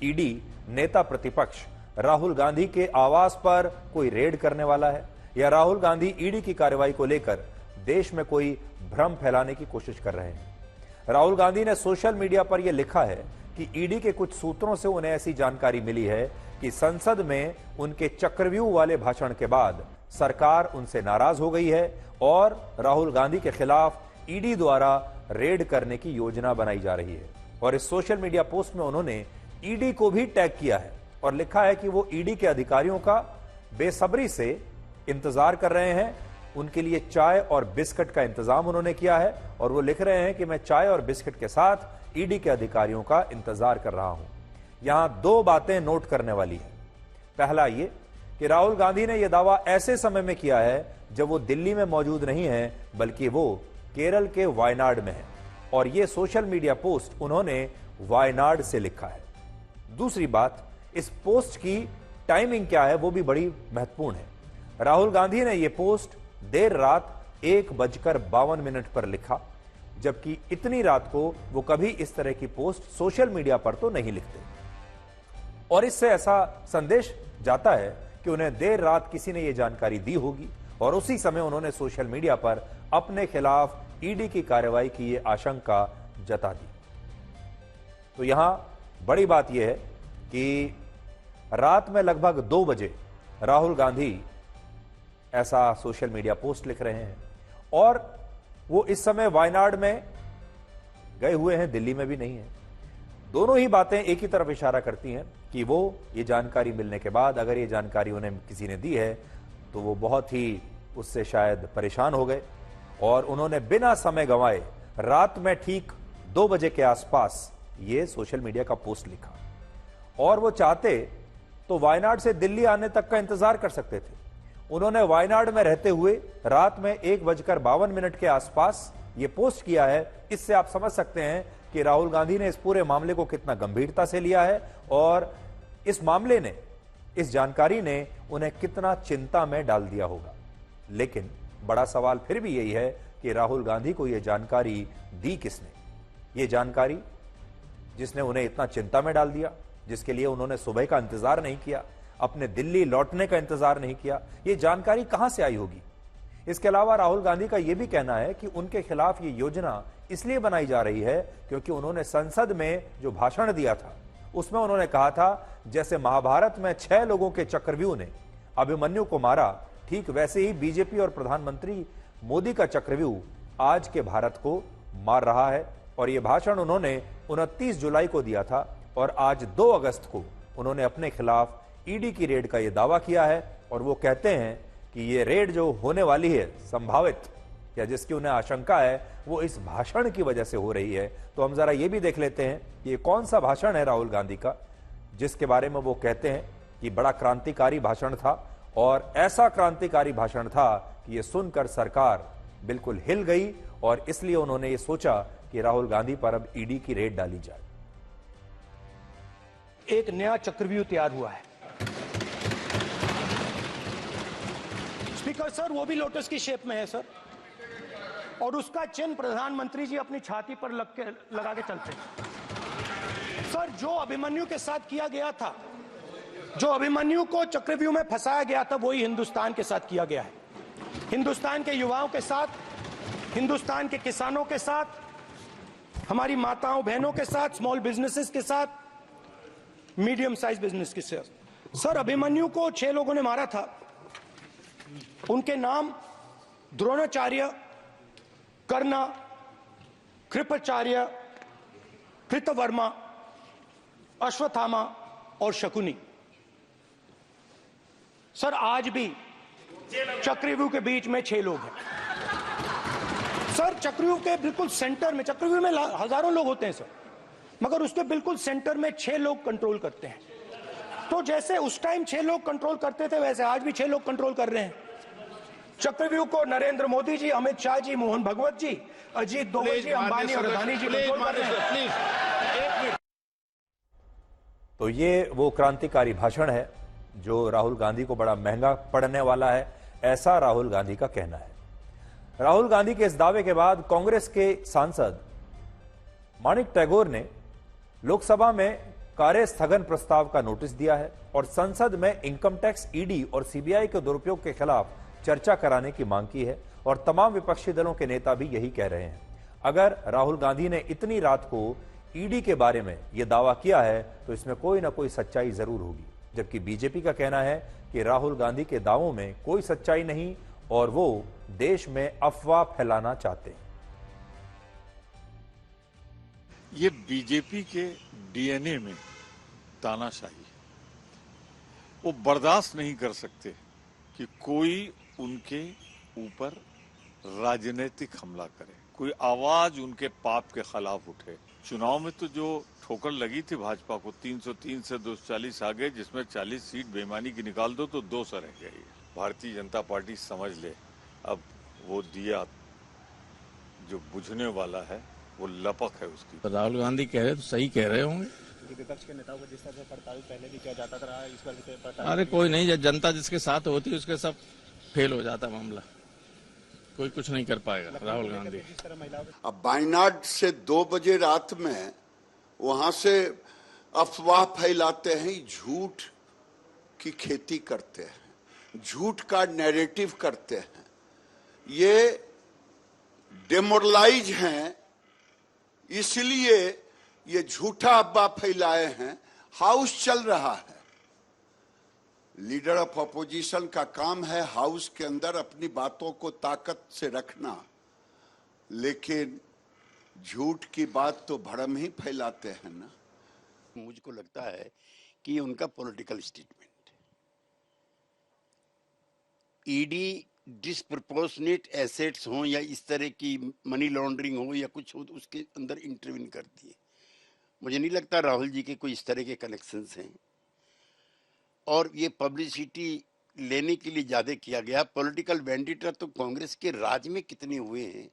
ED नेता प्रतिपक्ष राहुल गांधी के आवास पर कोई रेड करने वाला है या राहुल गांधी ईडी की कार्रवाई को लेकर देश में कोई भ्रम फैलाने की कोशिश कर रहे हैं। राहुल गांधी ने सोशल मीडिया पर यह लिखा है कि ईडी के कुछ सूत्रों से उन्हें ऐसी जानकारी मिली है कि संसद में उनके चक्रव्यूह वाले भाषण के बाद सरकार उनसे नाराज हो गई है और राहुल गांधी के खिलाफ ईडी द्वारा रेड करने की योजना बनाई जा रही है। और इस सोशल मीडिया पोस्ट में उन्होंने ईडी को भी टैग किया है और लिखा है कि वो ईडी के अधिकारियों का बेसब्री से इंतजार कर रहे हैं। उनके लिए चाय और बिस्किट का इंतजाम उन्होंने किया है और वो लिख रहे हैं कि मैं चाय और बिस्किट के साथ ईडी के अधिकारियों का इंतजार कर रहा हूं। यहां दो बातें नोट करने वाली है। पहला ये कि राहुल गांधी ने यह दावा ऐसे समय में किया है जब वो दिल्ली में मौजूद नहीं है, बल्कि वो केरल के वायनाड में है और ये सोशल मीडिया पोस्ट उन्होंने वायनाड से लिखा है। दूसरी बात, इस पोस्ट की टाइमिंग क्या है वो भी बड़ी महत्वपूर्ण है। राहुल गांधी ने यह पोस्ट देर रात 1:52 पर लिखा, जबकि इतनी रात को वो कभी इस तरह की पोस्ट सोशल मीडिया पर तो नहीं लिखते और इससे ऐसा संदेश जाता है कि उन्हें देर रात किसी ने यह जानकारी दी होगी और उसी समय उन्होंने सोशल मीडिया पर अपने खिलाफ ईडी की कार्रवाई की ये आशंका जता दी। तो यहां बड़ी बात यह है कि रात में लगभग 2 बजे राहुल गांधी ऐसा सोशल मीडिया पोस्ट लिख रहे हैं और वो इस समय वायनाड में गए हुए हैं, दिल्ली में भी नहीं है। दोनों ही बातें एक ही तरफ इशारा करती हैं कि वो ये जानकारी मिलने के बाद, अगर ये जानकारी उन्हें किसी ने दी है तो वो बहुत ही उससे शायद परेशान हो गए और उन्होंने बिना समय गंवाए रात में ठीक 2 बजे के आसपास ये सोशल मीडिया का पोस्ट लिखा। और वो चाहते तो वायनाड से दिल्ली आने तक का इंतजार कर सकते थे। उन्होंने वायनाड में रहते हुए रात में 1:52 के आसपास ये पोस्ट किया है। इससे आप समझ सकते हैं कि राहुल गांधी ने इस पूरे मामले को कितना गंभीरता से लिया है और इस मामले ने, इस जानकारी ने उन्हें कितना चिंता में डाल दिया होगा। लेकिन बड़ा सवाल फिर भी यही है कि राहुल गांधी को यह जानकारी दी किसने? ये जानकारी जिसने उन्हें इतना चिंता में डाल दिया, जिसके लिए उन्होंने सुबह का इंतजार नहीं किया, अपने दिल्ली लौटने का इंतजार नहीं किया, ये जानकारी कहां से आई होगी? इसके अलावा राहुल गांधी का यह भी कहना है कि उनके खिलाफ ये योजना इसलिए बनाई जा रही है क्योंकि उन्होंने संसद में जो भाषण दिया था उसमें उन्होंने कहा था जैसे महाभारत में 6 लोगों के चक्रव्यूह ने अभिमन्यु को मारा, ठीक वैसे ही बीजेपी और प्रधानमंत्री मोदी का चक्रव्यूह आज के भारत को मार रहा है। और यह भाषण उन्होंने 29 जुलाई को दिया था और आज 2 अगस्त को उन्होंने अपने खिलाफ ईडी की रेड का यह दावा किया है और वो कहते हैं कि ये रेड जो होने वाली है संभावित या जिसकी उन्हें आशंका है वो इस भाषण की वजह से हो रही है। तो हम जरा ये भी देख लेते हैं ये कौन सा भाषण है राहुल गांधी का जिसके बारे में वो कहते हैं कि बड़ा क्रांतिकारी भाषण था और ऐसा क्रांतिकारी भाषण था कि ये सुनकर सरकार बिल्कुल हिल गई और इसलिए उन्होंने ये सोचा कि राहुल गांधी पर अब ईडी की रेड डाली जाए। एक नया चक्रव्यूह तैयार हुआ है स्पीकर सर, वो भी लोटस की शेप में है सर और उसका चिन्ह प्रधानमंत्री जी अपनी छाती पर लगा के चलते हैं सर। जो अभिमन्यु के साथ किया गया था, जो अभिमन्यु को चक्रव्यूह में फंसाया गया था, वही हिंदुस्तान के साथ किया गया है। हिंदुस्तान के युवाओं के साथ, हिंदुस्तान के किसानों के साथ, हमारी माताओं बहनों के साथ, स्मॉल बिजनेसेस के साथ, मीडियम साइज बिजनेस के साथ। सर, अभिमन्यु को 6 लोगों ने मारा था। उनके नाम द्रोणाचार्य, कर्ण, कृपाचार्य, कृतवर्मा, अश्वत्थामा और शकुनी। सर, आज भी चक्रव्यूह के बीच में 6 लोग हैं सर। चक्रव्यूह के बिल्कुल सेंटर में, चक्रव्यूह में हजारों लोग होते हैं सर, मगर उसके बिल्कुल सेंटर में 6 लोग कंट्रोल करते हैं। तो जैसे उस टाइम 6 लोग कंट्रोल करते थे वैसे आज भी 6 लोग कंट्रोल कर रहे हैं चक्रव्यूह को। नरेंद्र मोदी जी, अमित शाह जी, मोहन भगवत जी, अजीत दोवल जी, अंबानी और अदानी जी कंट्रोल कर रहे हैं। तो ये वो क्रांतिकारी भाषण है जो राहुल गांधी को बड़ा महंगा पड़ने वाला है, ऐसा राहुल गांधी का कहना है। राहुल गांधी के इस दावे के बाद कांग्रेस के सांसद माणिक टैगोर ने लोकसभा में कार्य स्थगन प्रस्ताव का नोटिस दिया है और संसद में इनकम टैक्स, ईडी और सीबीआई के दुरुपयोग के खिलाफ चर्चा कराने की मांग की है और तमाम विपक्षी दलों के नेता भी यही कह रहे हैं। अगर राहुल गांधी ने इतनी रात को ईडी के बारे में यह दावा किया है तो इसमें कोई ना कोई सच्चाई जरूर होगी, जबकि बीजेपी का कहना है कि राहुल गांधी के दावों में कोई सच्चाई नहीं और वो देश में अफवाह फैलाना चाहते हैं। ये बीजेपी के डीएनए में तानाशाही है। वो बर्दाश्त नहीं कर सकते कि कोई उनके ऊपर राजनीतिक हमला करे, कोई आवाज उनके पाप के खिलाफ उठे। चुनाव में तो जो ठोकर लगी थी भाजपा को, 303 से 240 आ गए, जिसमें 40 सीट बेईमानी की निकाल दो तो 200 रह गई। भारतीय जनता पार्टी समझ ले, अब वो दिया जो बुझने वाला है वो लपक है उसकी। तो राहुल गांधी कह रहे तो सही कह रहे होंगे। विपक्ष के नेताओं को जिस तरह से पड़ताल पहले भी किया जाता रहा, इस बार भी पड़ताल। अरे कोई नहीं, जब जनता जिसके साथ होती है उसके सब फेल हो जाता मामला, कोई कुछ नहीं कर पाएगा राहुल गांधी। अब वायनाड से 2 बजे रात में वहां से अफवाह फैलाते हैं, झूठ की खेती करते हैं, झूठ का नैरेटिव करते हैं, ये डेमोरलाइज हैं, इसलिए ये झूठा अफवाह फैलाए हैं। हाउस चल रहा है, लीडर ऑफ अपोजिशन का काम है हाउस के अंदर अपनी बातों को ताकत से रखना, लेकिन झूठ की बात तो भरम ही फैलाते हैं ना। मुझको लगता है कि उनका political statement, ED disproportionate assets हो या इस तरह की मनी लॉन्ड्रिंग हो या कुछ हो तो उसके अंदर इंटरवीन करती है। मुझे नहीं लगता राहुल जी के कोई इस तरह के कनेक्शंस हैं और ये पब्लिसिटी लेने के लिए ज्यादा किया गया। पॉलिटिकल वेंडिटा तो कांग्रेस के राज में कितने हुए हैं।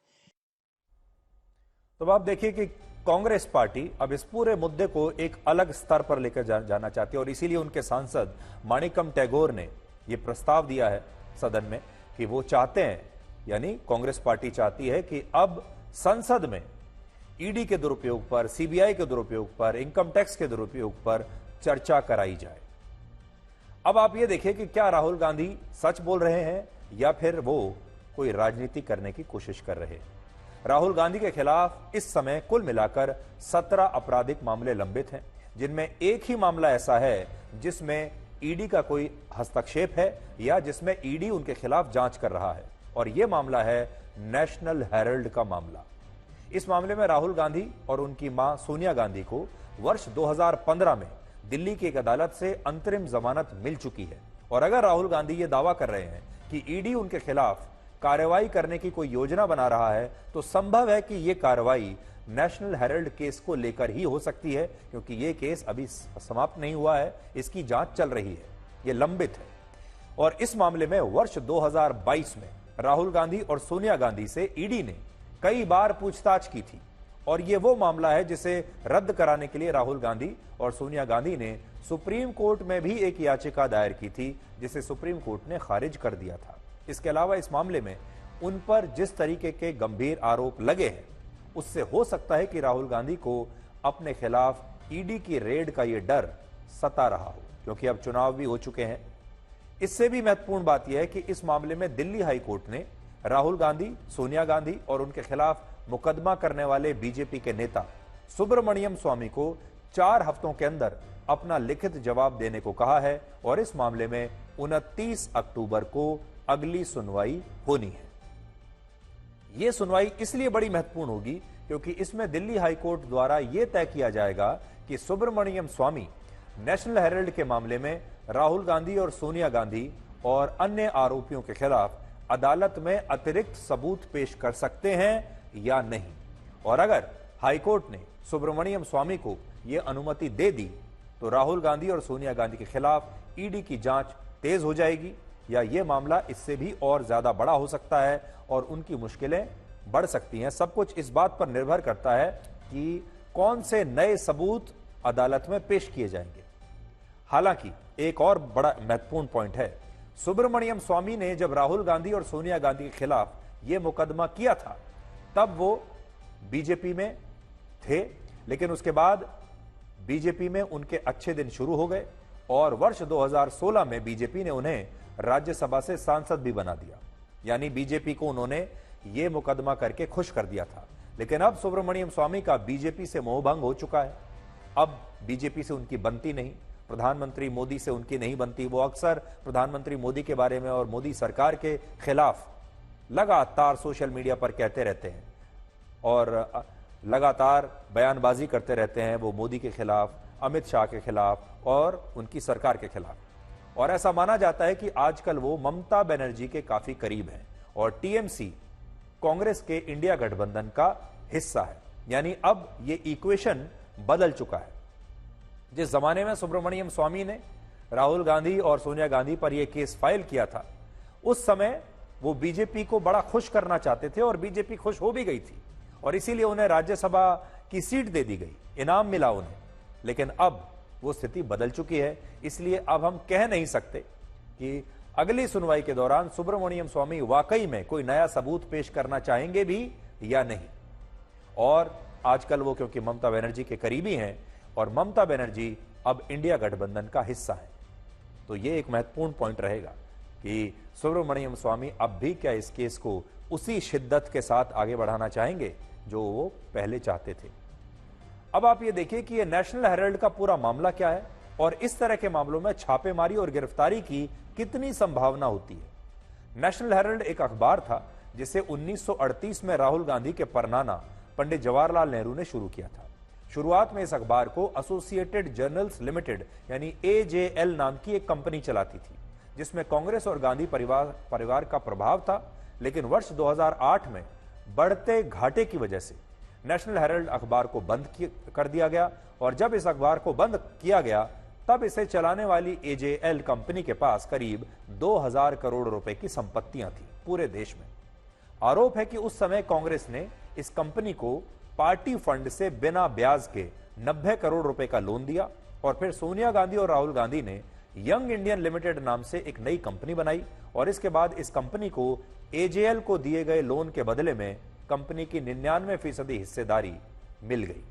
तो आप देखिए कि कांग्रेस पार्टी अब इस पूरे मुद्दे को एक अलग स्तर पर लेकर जाना चाहती है और इसीलिए उनके सांसद माणिकम टैगोर ने यह प्रस्ताव दिया है सदन में कि वो चाहते हैं, यानी कांग्रेस पार्टी चाहती है कि अब संसद में ईडी के दुरुपयोग पर, सीबीआई के दुरुपयोग पर, इनकम टैक्स के दुरुपयोग पर चर्चा कराई जाए। अब आप ये देखिए कि क्या राहुल गांधी सच बोल रहे हैं या फिर वो कोई राजनीति करने की कोशिश कर रहे हैं। राहुल गांधी के खिलाफ इस समय कुल मिलाकर 17 आपराधिक मामले लंबित हैं, जिनमें एक ही मामला ऐसा है जिसमें ईडी का कोई हस्तक्षेप है या जिसमें ईडी उनके खिलाफ जांच कर रहा है, और यह मामला है नेशनल हेराल्ड का मामला। इस मामले में राहुल गांधी और उनकी मां सोनिया गांधी को वर्ष 2015 में दिल्ली की एक अदालत से अंतरिम जमानत मिल चुकी है। और अगर राहुल गांधी ये दावा कर रहे हैं कि ईडी उनके खिलाफ कार्रवाई करने की कोई योजना बना रहा है, तो संभव है कि यह कार्रवाई नेशनल हेराल्ड केस को लेकर ही हो सकती है, क्योंकि यह केस अभी समाप्त नहीं हुआ है, इसकी जांच चल रही है, यह लंबित है। और इस मामले में वर्ष 2022 में राहुल गांधी और सोनिया गांधी से ईडी ने कई बार पूछताछ की थी और यह वो मामला है जिसे रद्द कराने के लिए राहुल गांधी और सोनिया गांधी ने सुप्रीम कोर्ट में भी एक याचिका दायर की थी, जिसे सुप्रीम कोर्ट ने खारिज कर दिया था। इसके अलावा इस मामले में उन पर जिस तरीके के गंभीर आरोप लगे हैं, उससे हो सकता है कि राहुल गांधी को अपने खिलाफ ईडी की रेड का यह डर सता रहा हो, क्योंकि अब चुनाव भी हो चुके हैं। इससे भी महत्वपूर्ण बात यह है कि इस मामले में दिल्ली हाई कोर्ट ने राहुल गांधी, सोनिया गांधी और उनके खिलाफ मुकदमा करने वाले बीजेपी के नेता सुब्रमण्यम स्वामी को 4 हफ्तों के अंदर अपना लिखित जवाब देने को कहा है और इस मामले में 29 अक्टूबर को अगली सुनवाई होनी है। यह सुनवाई इसलिए बड़ी महत्वपूर्ण होगी क्योंकि इसमें दिल्ली हाईकोर्ट द्वारा यह तय किया जाएगा कि सुब्रमण्यम स्वामी नेशनल हेराल्ड के मामले में राहुल गांधी और सोनिया गांधी और अन्य आरोपियों के खिलाफ अदालत में अतिरिक्त सबूत पेश कर सकते हैं या नहीं। और अगर हाईकोर्ट ने सुब्रमण्यम स्वामी को यह अनुमति दे दी तो राहुल गांधी और सोनिया गांधी के खिलाफ ईडी की जांच तेज हो जाएगी या यह मामला इससे भी और ज्यादा बड़ा हो सकता है और उनकी मुश्किलें बढ़ सकती हैं। सब कुछ इस बात पर निर्भर करता है कि कौन से नए सबूत अदालत में पेश किए जाएंगे। हालांकि एक और बड़ा महत्वपूर्ण पॉइंट है, सुब्रमण्यम स्वामी ने जब राहुल गांधी और सोनिया गांधी के खिलाफ यह मुकदमा किया था तब वो बीजेपी में थे, लेकिन उसके बाद बीजेपी में उनके अच्छे दिन शुरू हो गए और वर्ष 2016 में बीजेपी ने उन्हें राज्यसभा से सांसद भी बना दिया। यानी बीजेपी को उन्होंने ये मुकदमा करके खुश कर दिया था। लेकिन अब सुब्रमण्यम स्वामी का बीजेपी से मोहभंग हो चुका है। अब बीजेपी से उनकी बनती नहीं, प्रधानमंत्री मोदी से उनकी नहीं बनती। वो अक्सर प्रधानमंत्री मोदी के बारे में और मोदी सरकार के खिलाफ लगातार सोशल मीडिया पर कहते रहते हैं और लगातार बयानबाजी करते रहते हैं। वो मोदी के खिलाफ, अमित शाह के खिलाफ और उनकी सरकार के खिलाफ। और ऐसा माना जाता है कि आजकल वो ममता बनर्जी के काफी करीब हैं और टीएमसी कांग्रेस के इंडिया गठबंधन का हिस्सा है। यानी अब ये इक्वेशन बदल चुका है। जिस जमाने में सुब्रमण्यम स्वामी ने राहुल गांधी और सोनिया गांधी पर यह केस फाइल किया था, उस समय वो बीजेपी को बड़ा खुश करना चाहते थे और बीजेपी खुश हो भी गई थी और इसीलिए उन्हें राज्यसभा की सीट दे दी गई, इनाम मिला उन्हें। लेकिन अब वो स्थिति बदल चुकी है, इसलिए अब हम कह नहीं सकते कि अगली सुनवाई के दौरान सुब्रमण्यम स्वामी वाकई में कोई नया सबूत पेश करना चाहेंगे भी या नहीं। और आजकल वो क्योंकि ममता बनर्जी के करीबी हैं और ममता बनर्जी अब इंडिया गठबंधन का हिस्सा है, तो ये एक महत्वपूर्ण पॉइंट रहेगा कि सुब्रमण्यम स्वामी अब भी क्या इस केस को उसी शिद्दत के साथ आगे बढ़ाना चाहेंगे जो वो पहले चाहते थे। अब आप ये देखिए कि ये नेशनल हेराल्ड का पूरा मामला क्या है और इस तरह के मामलों में छापेमारी और गिरफ्तारी की कितनी संभावना होती है। नेशनल हेराल्ड एक अखबार था जिसे 1938 में राहुल गांधी के परनाना पंडित जवाहरलाल नेहरू ने शुरू किया था। शुरुआत में इस अखबार को एसोसिएटेड जर्नल्स लिमिटेड यानी एजेएल नाम की एक कंपनी चलाती थी, जिसमें कांग्रेस और गांधी परिवार का प्रभाव था। लेकिन वर्ष 2008 में बढ़ते घाटे की वजह से नेशनल हेराल्ड अखबार को बंद कर दिया गया और जब इस अखबार को बंद किया गया तब इसे चलाने वाली एजेएल कंपनी के पास करीब 2000 करोड़ रुपए की संपत्तियां थी पूरे देश में। आरोप है कि उस समय कांग्रेस ने इस कंपनी को पार्टी फंड से बिना ब्याज के 90 करोड़ रुपए का लोन दिया और फिर सोनिया गांधी और राहुल गांधी ने यंग इंडियन लिमिटेड नाम से एक नई कंपनी बनाई और इसके बाद इस कंपनी को एजेएल को दिए गए लोन के बदले में कंपनी की 99% हिस्सेदारी मिल गई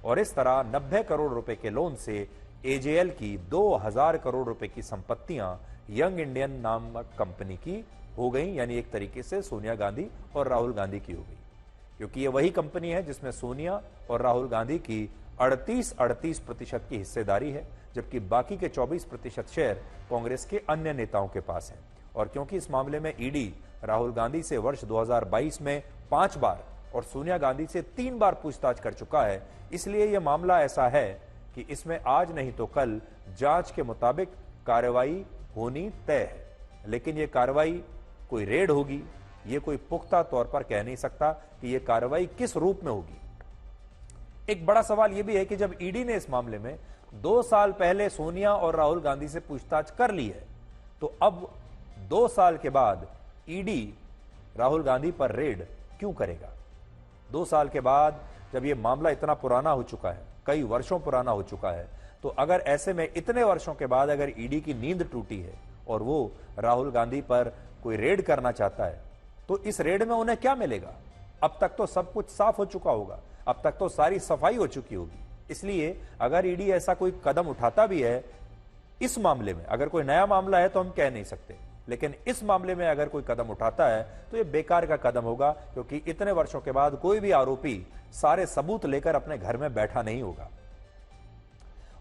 और इस तरह 90 करोड़ रुपए के लोन से एजेएल की 2000 करोड़ रुपए की संपत्तियां यंग इंडियन नामक कंपनी की हो गई। यानी एक तरीके से सोनिया गांधी और राहुल गांधी की हो गई, क्योंकि ये वही कंपनी है जिसमें सोनिया और राहुल गांधी की 38% की हिस्सेदारी है, जबकि बाकी के 24% शेयर कांग्रेस के अन्य नेताओं के पास हैं। और क्योंकि इस मामले में ईडी राहुल गांधी से वर्ष 2022 में 5 बार और सोनिया गांधी से 3 बार पूछताछ कर चुका है, इसलिए यह मामला ऐसा है कि इसमें आज नहीं तो कल जांच के मुताबिक कार्रवाई होनी तय है। लेकिन यह कार्रवाई कोई रेड होगी, यह कोई पुख्ता तौर पर कह नहीं सकता कि यह कार्रवाई किस रूप में होगी। एक बड़ा सवाल यह भी है कि जब ईडी ने इस मामले में 2 साल पहले सोनिया और राहुल गांधी से पूछताछ कर ली है, तो अब 2 साल के बाद ईडी राहुल गांधी पर रेड क्यों करेगा? 2 साल के बाद जब यह मामला इतना पुराना हो चुका है, कई वर्षों पुराना हो चुका है, तो अगर ऐसे में इतने वर्षों के बाद अगर ईडी की नींद टूटी है और वो राहुल गांधी पर कोई रेड करना चाहता है, तो इस रेड में उन्हें क्या मिलेगा? अब तक तो सब कुछ साफ हो चुका होगा, अब तक तो सारी सफाई हो चुकी होगी। इसलिए अगर ईडी ऐसा कोई कदम उठाता भी है इस मामले में, अगर कोई नया मामला है तो हम कह नहीं सकते, लेकिन इस मामले में अगर कोई कदम उठाता है तो यह बेकार का कदम होगा, क्योंकि इतने वर्षों के बाद कोई भी आरोपी सारे सबूत लेकर अपने घर में बैठा नहीं होगा।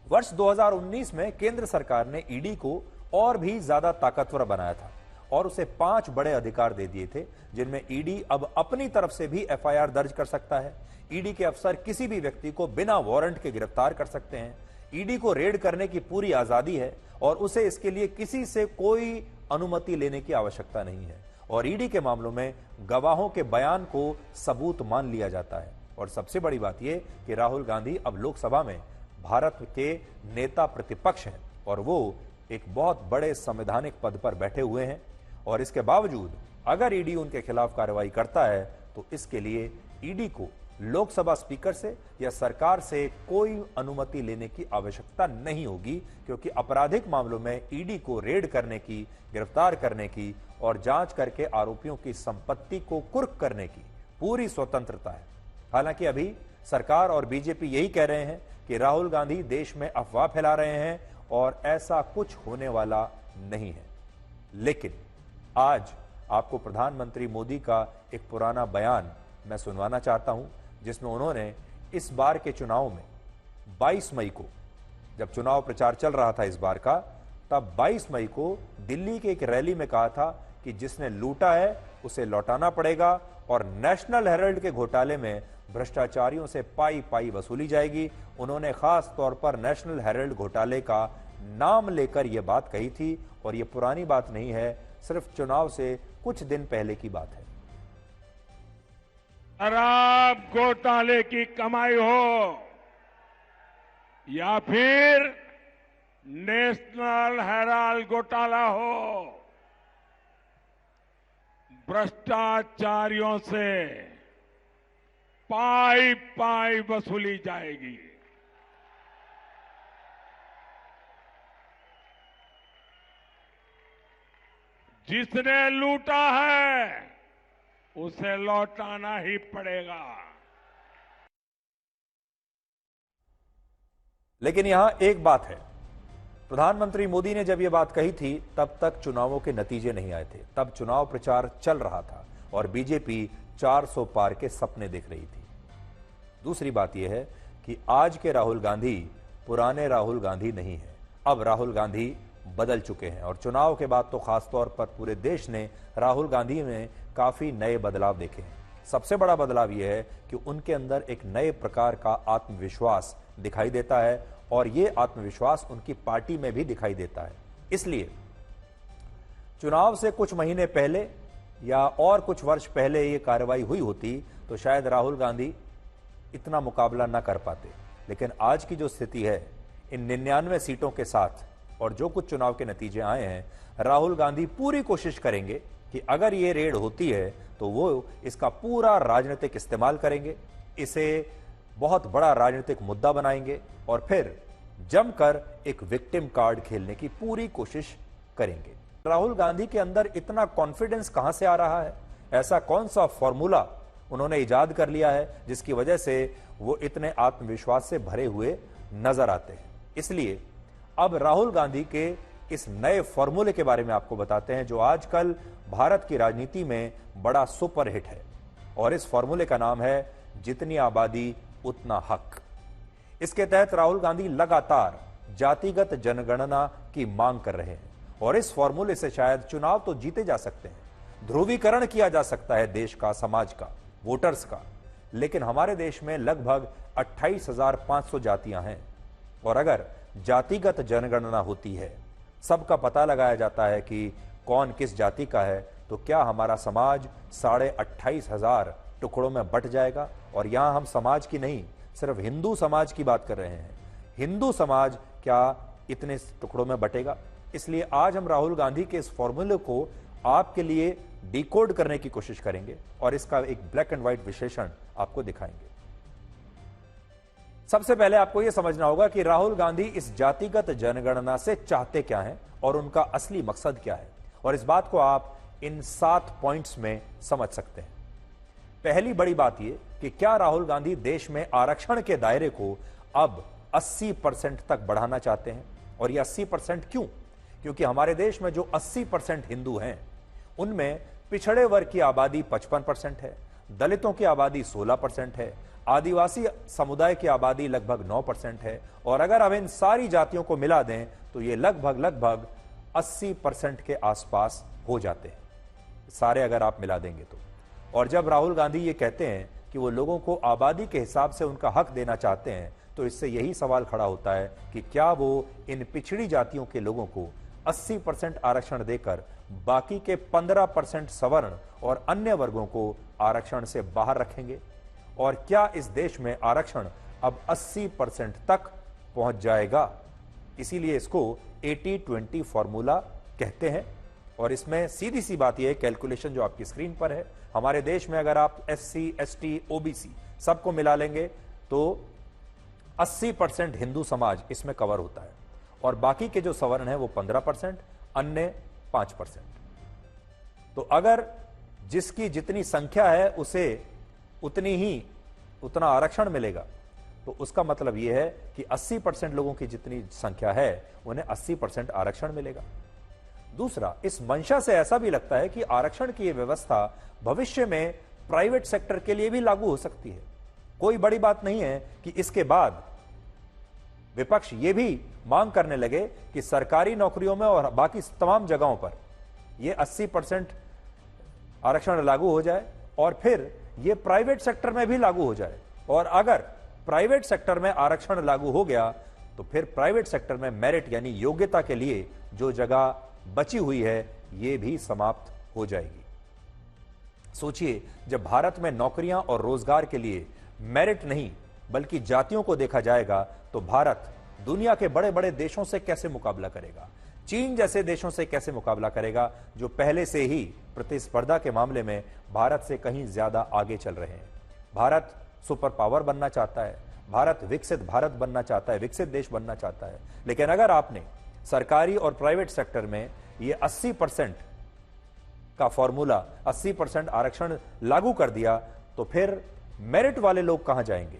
वर्ष 2019 में केंद्र सरकार ने ईडी को और भी ज्यादा ताकतवर बनाया था और उसे 5 बड़े अधिकार दे दिए थे, जिनमें ईडी अब अपनी तरफ से भी एफआईआर दर्ज कर सकता है। ईडी के अफसर किसी भी व्यक्ति को बिना वारंट के गिरफ्तार कर सकते हैं। ईडी को रेड करने की पूरी आजादी है और उसे इसके लिए किसी से कोई अनुमति लेने की आवश्यकता नहीं है। और ईडी के मामलों में गवाहों के बयान को सबूत मान लिया जाता है। और सबसे बड़ी बात यह कि राहुल गांधी अब लोकसभा में भारत के नेता प्रतिपक्ष हैं और वो एक बहुत बड़े संवैधानिक पद पर बैठे हुए हैं और इसके बावजूद अगर ईडी उनके खिलाफ कार्रवाई करता है तो इसके लिए ईडी को लोकसभा स्पीकर से या सरकार से कोई अनुमति लेने की आवश्यकता नहीं होगी, क्योंकि आपराधिक मामलों में ईडी को रेड करने की, गिरफ्तार करने की और जांच करके आरोपियों की संपत्ति को कुर्क करने की पूरी स्वतंत्रता है। हालांकि अभी सरकार और बीजेपी यही कह रहे हैं कि राहुल गांधी देश में अफवाह फैला रहे हैं और ऐसा कुछ होने वाला नहीं है। लेकिन आज आपको प्रधानमंत्री मोदी का एक पुराना बयान मैं सुनवाना चाहता हूं, जिसमें उन्होंने इस बार के चुनाव में 22 मई को, जब चुनाव प्रचार चल रहा था इस बार का, तब 22 मई को दिल्ली के एक रैली में कहा था कि जिसने लूटा है उसे लौटाना पड़ेगा और नेशनल हेराल्ड के घोटाले में भ्रष्टाचारियों से पाई पाई वसूली जाएगी। उन्होंने खास तौर पर नेशनल हेराल्ड घोटाले का नाम लेकर यह बात कही थी और यह पुरानी बात नहीं है, सिर्फ चुनाव से कुछ दिन पहले की बात है। शराब घोटाले की कमाई हो या फिर नेशनल हेराल्ड घोटाला हो, भ्रष्टाचारियों से पाई पाई वसूली जाएगी। जिसने लूटा है उसे लौटाना ही पड़ेगा। लेकिन यहां एक बात है, प्रधानमंत्री मोदी ने जब यह बात कही थी तब तक चुनावों के नतीजे नहीं आए थे, तब चुनाव प्रचार चल रहा था और बीजेपी 400 पार के सपने देख रही थी। दूसरी बात यह है कि आज के राहुल गांधी पुराने राहुल गांधी नहीं है, अब राहुल गांधी बदल चुके हैं और चुनाव के बाद तो खासतौर पर पूरे देश ने राहुल गांधी में काफी नए बदलाव देखे हैं। सबसे बड़ा बदलाव यह है कि उनके अंदर एक नए प्रकार का आत्मविश्वास दिखाई देता है और यह आत्मविश्वास उनकी पार्टी में भी दिखाई देता है। इसलिए चुनाव से कुछ महीने पहले या और कुछ वर्ष पहले यह कार्रवाई हुई होती तो शायद राहुल गांधी इतना मुकाबला न कर पाते। लेकिन आज की जो स्थिति है, इन 99 सीटों के साथ और जो कुछ चुनाव के नतीजे आए हैं, राहुल गांधी पूरी कोशिश करेंगे कि अगर ये रेड होती है तो वो इसका पूरा राजनीतिक इस्तेमाल करेंगे, इसे बहुत बड़ा राजनीतिक मुद्दा बनाएंगे और फिर जमकर एक विक्टिम कार्ड खेलने की पूरी कोशिश करेंगे। राहुल गांधी के अंदर इतना कॉन्फिडेंस कहां से आ रहा है? ऐसा कौन सा फॉर्मूला उन्होंने इजाद कर लिया है जिसकी वजह से वो इतने आत्मविश्वास से भरे हुए नजर आते हैं? इसलिए अब राहुल गांधी के इस नए फॉर्मूले के बारे में आपको बताते हैं जो आजकल भारत की राजनीति में बड़ा सुपर हिट है और इस फॉर्मूले का नाम है जितनी आबादी उतना हक। इसके तहत राहुल गांधी लगातार जातिगत जनगणना की मांग कर रहे हैं और इस फॉर्मूले से शायद चुनाव तो जीते जा सकते हैं, ध्रुवीकरण किया जा सकता है देश का, समाज का, वोटर्स का। लेकिन हमारे देश में लगभग 28,500 जातियां हैं और अगर जातिगत जनगणना होती है, सबका पता लगाया जाता है कि कौन किस जाति का है, तो क्या हमारा समाज 28,500 टुकड़ों में बंट जाएगा? और यहां हम समाज की नहीं, सिर्फ हिंदू समाज की बात कर रहे हैं। हिंदू समाज क्या इतने टुकड़ों में बटेगा? इसलिए आज हम राहुल गांधी के इस फॉर्मूले को आपके लिए डिकोड करने की कोशिश करेंगे और इसका एक ब्लैक एंड व्हाइट विश्लेषण आपको दिखाएंगे। सबसे पहले आपको यह समझना होगा कि राहुल गांधी इस जातिगत जनगणना से चाहते क्या हैं और उनका असली मकसद क्या है, और इस बात को आप इन 7 पॉइंट्स में समझ सकते हैं। पहली बड़ी बात यह कि क्या राहुल गांधी देश में आरक्षण के दायरे को अब 80% तक बढ़ाना चाहते हैं? और यह 80% क्यों? क्योंकि हमारे देश में जो 80% हिंदू हैं उनमें पिछड़े वर्ग की आबादी 55% है, दलितों की आबादी 16% है, आदिवासी समुदाय की आबादी लगभग 9% है और अगर अब इन सारी जातियों को मिला दें तो ये लगभग 80% के आसपास हो जाते हैं, सारे अगर आप मिला देंगे तो। और जब राहुल गांधी ये कहते हैं कि वो लोगों को आबादी के हिसाब से उनका हक देना चाहते हैं तो इससे यही सवाल खड़ा होता है कि क्या वो इन पिछड़ी जातियों के लोगों को 80% आरक्षण देकर बाकी के 15% सवर्ण और अन्य वर्गों को आरक्षण से बाहर रखेंगे? और क्या इस देश में आरक्षण अब 80% तक पहुंच जाएगा? इसीलिए इसको 80-20 फॉर्मूला कहते हैं और इसमें सीधी सी बात यह है, कैलकुलेशन जो आपकी स्क्रीन पर है, हमारे देश में अगर आप SC, ST, OBC सबको मिला लेंगे तो 80% हिंदू समाज इसमें कवर होता है और बाकी के जो सवर्ण है वो 15%, अन्य 5%। तो अगर जिसकी जितनी संख्या है उसे उतना आरक्षण मिलेगा तो उसका मतलब यह है कि 80% लोगों की जितनी संख्या है उन्हें 80% आरक्षण मिलेगा। दूसरा, इस मंशा से ऐसा भी लगता है कि आरक्षण की यह व्यवस्था भविष्य में प्राइवेट सेक्टर के लिए भी लागू हो सकती है। कोई बड़ी बात नहीं है कि इसके बाद विपक्ष यह भी मांग करने लगे कि सरकारी नौकरियों में और बाकी तमाम जगहों पर यह 80% आरक्षण लागू हो जाए और फिर यह प्राइवेट सेक्टर में भी लागू हो जाए। और अगर प्राइवेट सेक्टर में आरक्षण लागू हो गया तो फिर प्राइवेट सेक्टर में मेरिट यानी योग्यता के लिए जो जगह बची हुई है यह भी समाप्त हो जाएगी। सोचिए, जब भारत में नौकरियां और रोजगार के लिए मेरिट नहीं बल्कि जातियों को देखा जाएगा तो भारत दुनिया के बड़े बड़े देशों से कैसे मुकाबला करेगा, चीन जैसे देशों से कैसे मुकाबला करेगा जो पहले से ही प्रतिस्पर्धा के मामले में भारत से कहीं ज्यादा आगे चल रहे हैं। भारत सुपर पावर बनना चाहता है, भारत विकसित भारत बनना चाहता है, विकसित देश बनना चाहता है। लेकिन अगर आपने सरकारी और प्राइवेट सेक्टर में ये 80% का फॉर्मूला 80% आरक्षण लागू कर दिया तो फिर मेरिट वाले लोग कहां जाएंगे।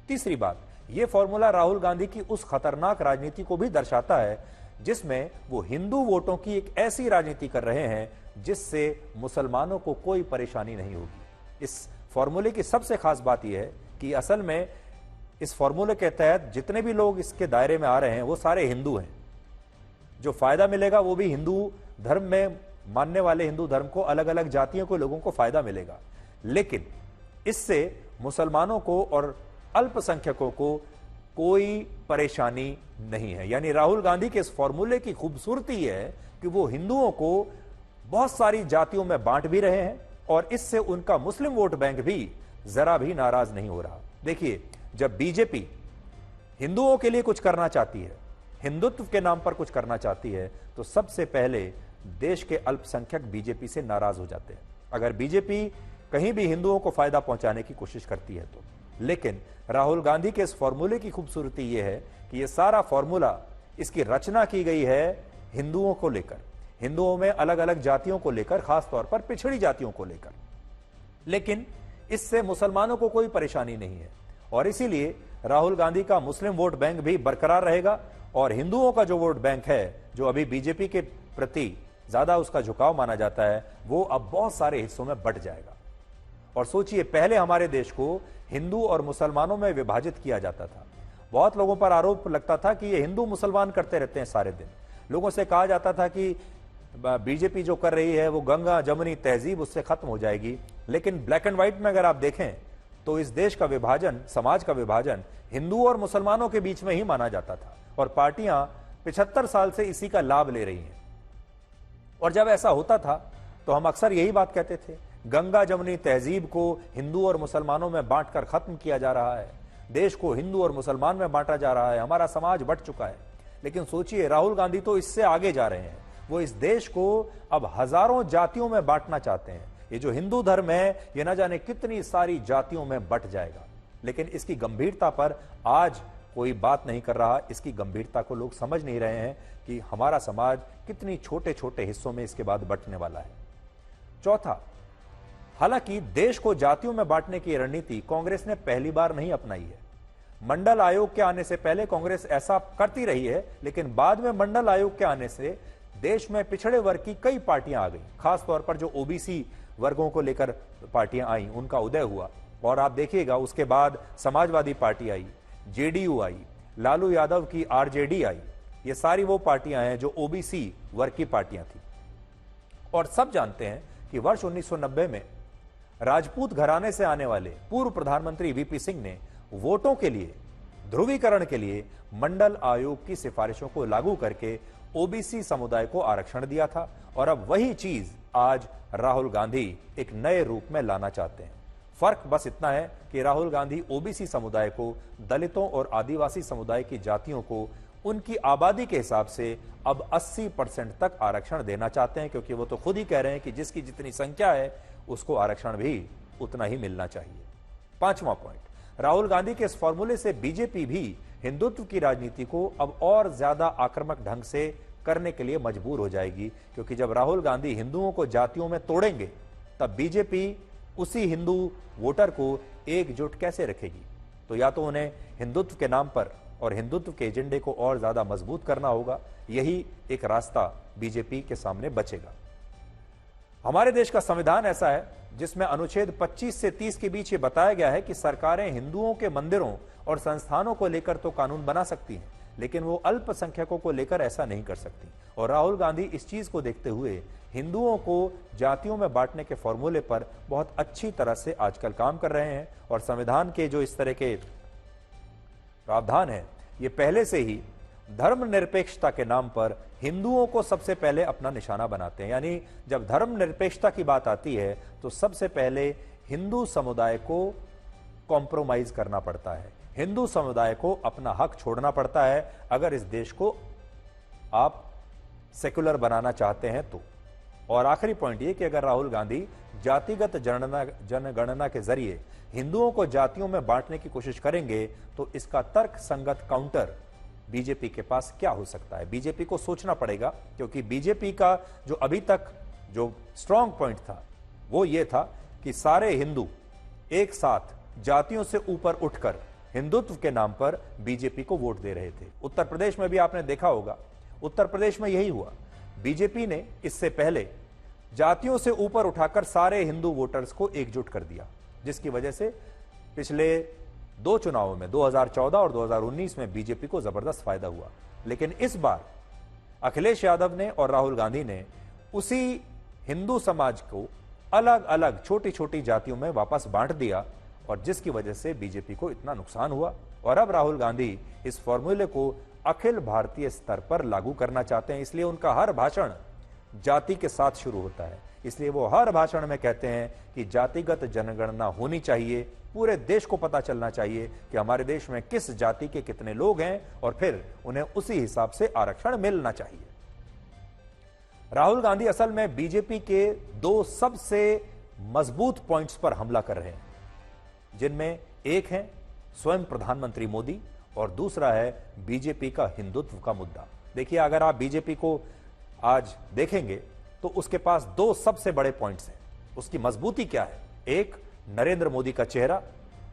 तीसरी बात, यह फॉर्मूला राहुल गांधी की उस खतरनाक राजनीति को भी दर्शाता है जिसमें वो हिंदू वोटों की एक ऐसी राजनीति कर रहे हैं जिससे मुसलमानों को कोई परेशानी नहीं होगी। इस फॉर्मूले की सबसे खास बात यह है कि असल में इस फॉर्मूले के तहत जितने भी लोग इसके दायरे में आ रहे हैं वो सारे हिंदू हैं। जो फायदा मिलेगा वो भी हिंदू धर्म में मानने वाले हिंदू धर्म को, अलग अलग जातियों को, लोगों को फायदा मिलेगा। लेकिन इससे मुसलमानों को और अल्पसंख्यकों को कोई परेशानी नहीं है। यानी राहुल गांधी के इस फॉर्मूले की खूबसूरती है कि वो हिंदुओं को बहुत सारी जातियों में बांट भी रहे हैं और इससे उनका मुस्लिम वोट बैंक भी जरा भी नाराज नहीं हो रहा। देखिए, जब बीजेपी हिंदुओं के लिए कुछ करना चाहती है, हिंदुत्व के नाम पर कुछ करना चाहती है, तो सबसे पहले देश के अल्पसंख्यक बीजेपी से नाराज हो जाते हैं। अगर बीजेपी कहीं भी हिंदुओं को फायदा पहुंचाने की कोशिश करती है तो। लेकिन राहुल गांधी के इस फॉर्मूले की खूबसूरती यह है कि यह सारा फॉर्मूला, इसकी रचना की गई है हिंदुओं को लेकर, हिंदुओं में अलग अलग जातियों को लेकर, खासतौर पर पिछड़ी जातियों को लेकर। लेकिन इससे मुसलमानों को कोई परेशानी नहीं है और इसीलिए राहुल गांधी का मुस्लिम वोट बैंक भी बरकरार रहेगा और हिंदुओं का जो वोट बैंक है, जो अभी बीजेपी के प्रति ज्यादा उसका झुकाव माना जाता है, वो अब बहुत सारे हिस्सों में बंट जाएगा। और सोचिए, पहले हमारे देश को हिंदू और मुसलमानों में विभाजित किया जाता था। बहुत लोगों पर आरोप लगता था कि ये हिंदू मुसलमान करते रहते हैं सारे दिन। लोगों से कहा जाता था कि बीजेपी जो कर रही है वो गंगा जमुनी तहजीब उससे खत्म हो जाएगी। लेकिन ब्लैक एंड व्हाइट में अगर आप देखें तो इस देश का विभाजन, समाज का विभाजन हिंदू और मुसलमानों के बीच में ही माना जाता था और पार्टियां 75 साल से इसी का लाभ ले रही हैं। और जब ऐसा होता था तो हम अक्सर यही बात कहते थे, गंगा जमुनी तहजीब को हिंदू और मुसलमानों में बांटकर खत्म किया जा रहा है, देश को हिंदू और मुसलमान में बांटा जा रहा है, हमारा समाज बंट चुका है। लेकिन सोचिए, राहुल गांधी तो इससे आगे जा रहे हैं। वो इस देश को अब हजारों जातियों में बांटना चाहते हैं। ये जो हिंदू धर्म है ये न जाने कितनी सारी जातियों में बंट जाएगा। लेकिन इसकी गंभीरता पर आज कोई बात नहीं कर रहा। इसकी गंभीरता को लोग समझ नहीं रहे हैं कि हमारा समाज कितनी छोटे छोटे हिस्सों में इसके बाद बंटने वाला है। चौथा, हालांकि देश को जातियों में बांटने की रणनीति कांग्रेस ने पहली बार नहीं अपनाई है। मंडल आयोग के आने से पहले कांग्रेस ऐसा करती रही है, लेकिन बाद में मंडल आयोग के आने से देश में पिछड़े वर्ग की कई पार्टियां आ गई। खासतौर पर जो ओबीसी वर्गों को लेकर पार्टियां आई, उनका उदय हुआ। और आप देखिएगा उसके बाद समाजवादी पार्टी आई, जेडीयू आई, लालू यादव की आरजेडी आई। ये सारी वो पार्टियां हैं जो ओबीसी वर्ग की पार्टियां थी। और सब जानते हैं कि वर्ष 1990 में राजपूत घराने से आने वाले पूर्व प्रधानमंत्री वीपी सिंह ने वोटों के लिए, ध्रुवीकरण के लिए मंडल आयोग की सिफारिशों को लागू करके ओबीसी समुदाय को आरक्षण दिया था। और अब वही चीज आज राहुल गांधी एक नए रूप में लाना चाहते हैं। फर्क बस इतना है कि राहुल गांधी ओबीसी समुदाय को, दलितों और आदिवासी समुदाय की जातियों को उनकी आबादी के हिसाब से अब 80% तक आरक्षण देना चाहते हैं, क्योंकि वो तो खुद ही कह रहे हैं कि जिसकी जितनी संख्या है उसको आरक्षण भी उतना ही मिलना चाहिए। पांचवा पॉइंट, राहुल गांधी के इस फॉर्मूले से बीजेपी भी हिंदुत्व की राजनीति को अब और ज्यादा आक्रामक ढंग से करने के लिए मजबूर हो जाएगी। क्योंकि जब राहुल गांधी हिंदुओं को जातियों में तोड़ेंगे तब बीजेपी उसी हिंदू वोटर को एकजुट कैसे रखेगी। तो या तो उन्हें हिंदुत्व के नाम पर और हिंदुत्व के एजेंडे को और ज्यादा मजबूत करना होगा, यही एक रास्ता बीजेपी के सामने बचेगा। हमारे देश का संविधान ऐसा है जिसमें अनुच्छेद 25 से 30 के बीच ये बताया गया है कि सरकारें हिंदुओं के मंदिरों और संस्थानों को लेकर तो कानून बना सकती हैं, लेकिन वो अल्पसंख्यकों को लेकर ऐसा नहीं कर सकती। और राहुल गांधी इस चीज को देखते हुए हिंदुओं को जातियों में बांटने के फॉर्मूले पर बहुत अच्छी तरह से आजकल काम कर रहे हैं। और संविधान के जो इस तरह के प्रावधान है, ये पहले से ही धर्मनिरपेक्षता के नाम पर हिंदुओं को सबसे पहले अपना निशाना बनाते हैं। यानी जब धर्मनिरपेक्षता की बात आती है तो सबसे पहले हिंदू समुदाय को कॉम्प्रोमाइज करना पड़ता है, हिंदू समुदाय को अपना हक छोड़ना पड़ता है अगर इस देश को आप सेकुलर बनाना चाहते हैं तो। और आखिरी पॉइंट ये कि अगर राहुल गांधी जातिगत जनगणना के जरिए हिंदुओं को जातियों में बांटने की कोशिश करेंगे तो इसका तर्क संगत काउंटर बीजेपी के पास क्या हो सकता है। बीजेपी को सोचना पड़ेगा, क्योंकि बीजेपी का जो अभी तक जो स्ट्रांग पॉइंट था वो ये था कि सारे हिंदू एक साथ जातियों से ऊपर उठकर हिंदुत्व के नाम पर बीजेपी को वोट दे रहे थे। उत्तर प्रदेश में भी आपने देखा होगा, उत्तर प्रदेश में यही हुआ। बीजेपी ने इससे पहले जातियों से ऊपर उठाकर सारे हिंदू वोटर्स को एकजुट कर दिया, जिसकी वजह से पिछले दो चुनावों में 2014 और 2019 में बीजेपी को जबरदस्त फायदा हुआ। लेकिन इस बार अखिलेश यादव ने और राहुल गांधी ने उसी हिंदू समाज को अलग अलग छोटी छोटी जातियों में वापस बांट दिया, और जिसकी वजह से बीजेपी को इतना नुकसान हुआ। और अब राहुल गांधी इस फॉर्मूले को अखिल भारतीय स्तर पर लागू करना चाहते हैं, इसलिए उनका हर भाषण जाति के साथ शुरू होता है। इसलिए वो हर भाषण में कहते हैं कि जातिगत जनगणना होनी चाहिए, पूरे देश को पता चलना चाहिए कि हमारे देश में किस जाति के कितने लोग हैं, और फिर उन्हें उसी हिसाब से आरक्षण मिलना चाहिए। राहुल गांधी असल में बीजेपी के दो सबसे मजबूत पॉइंट्स पर हमला कर रहे हैं, जिनमें एक है स्वयं प्रधानमंत्री मोदी और दूसरा है बीजेपी का हिंदुत्व का मुद्दा। देखिए, अगर आप बीजेपी को आज देखेंगे तो उसके पास दो सबसे बड़े पॉइंट्स हैं। उसकी मजबूती क्या है? एक नरेंद्र मोदी का चेहरा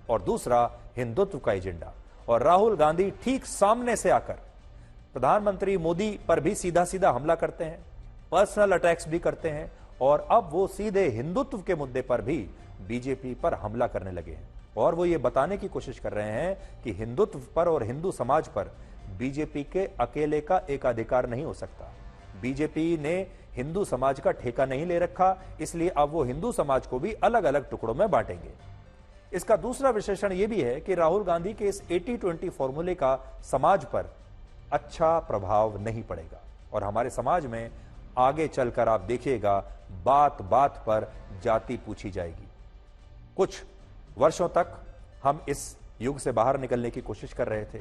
और दूसरा हिंदुत्व का एजेंडा। और राहुल गांधी ठीक सामने से आकर प्रधानमंत्री मोदी पर भी सीधा सीधा हमला करते हैं, पर्सनल अटैक्स भी करते हैं, और अब वो सीधे हिंदुत्व के मुद्दे पर भी बीजेपी पर हमला करने लगे हैं। और वो ये बताने की कोशिश कर रहे हैं कि हिंदुत्व पर और हिंदू समाज पर बीजेपी के अकेले का एकाधिकार नहीं हो सकता। बीजेपी ने हिंदू समाज का ठेका नहीं ले रखा, इसलिए अब वो हिंदू समाज को भी अलग अलग टुकड़ों में बांटेंगे। इसका दूसरा विश्लेषण यह भी है कि राहुल गांधी के इस 80-20 फॉर्मूले का समाज पर अच्छा प्रभाव नहीं पड़ेगा, और हमारे समाज में आगे चलकर आप देखिएगा बात बात पर जाति पूछी जाएगी। कुछ वर्षों तक हम इस युग से बाहर निकलने की कोशिश कर रहे थे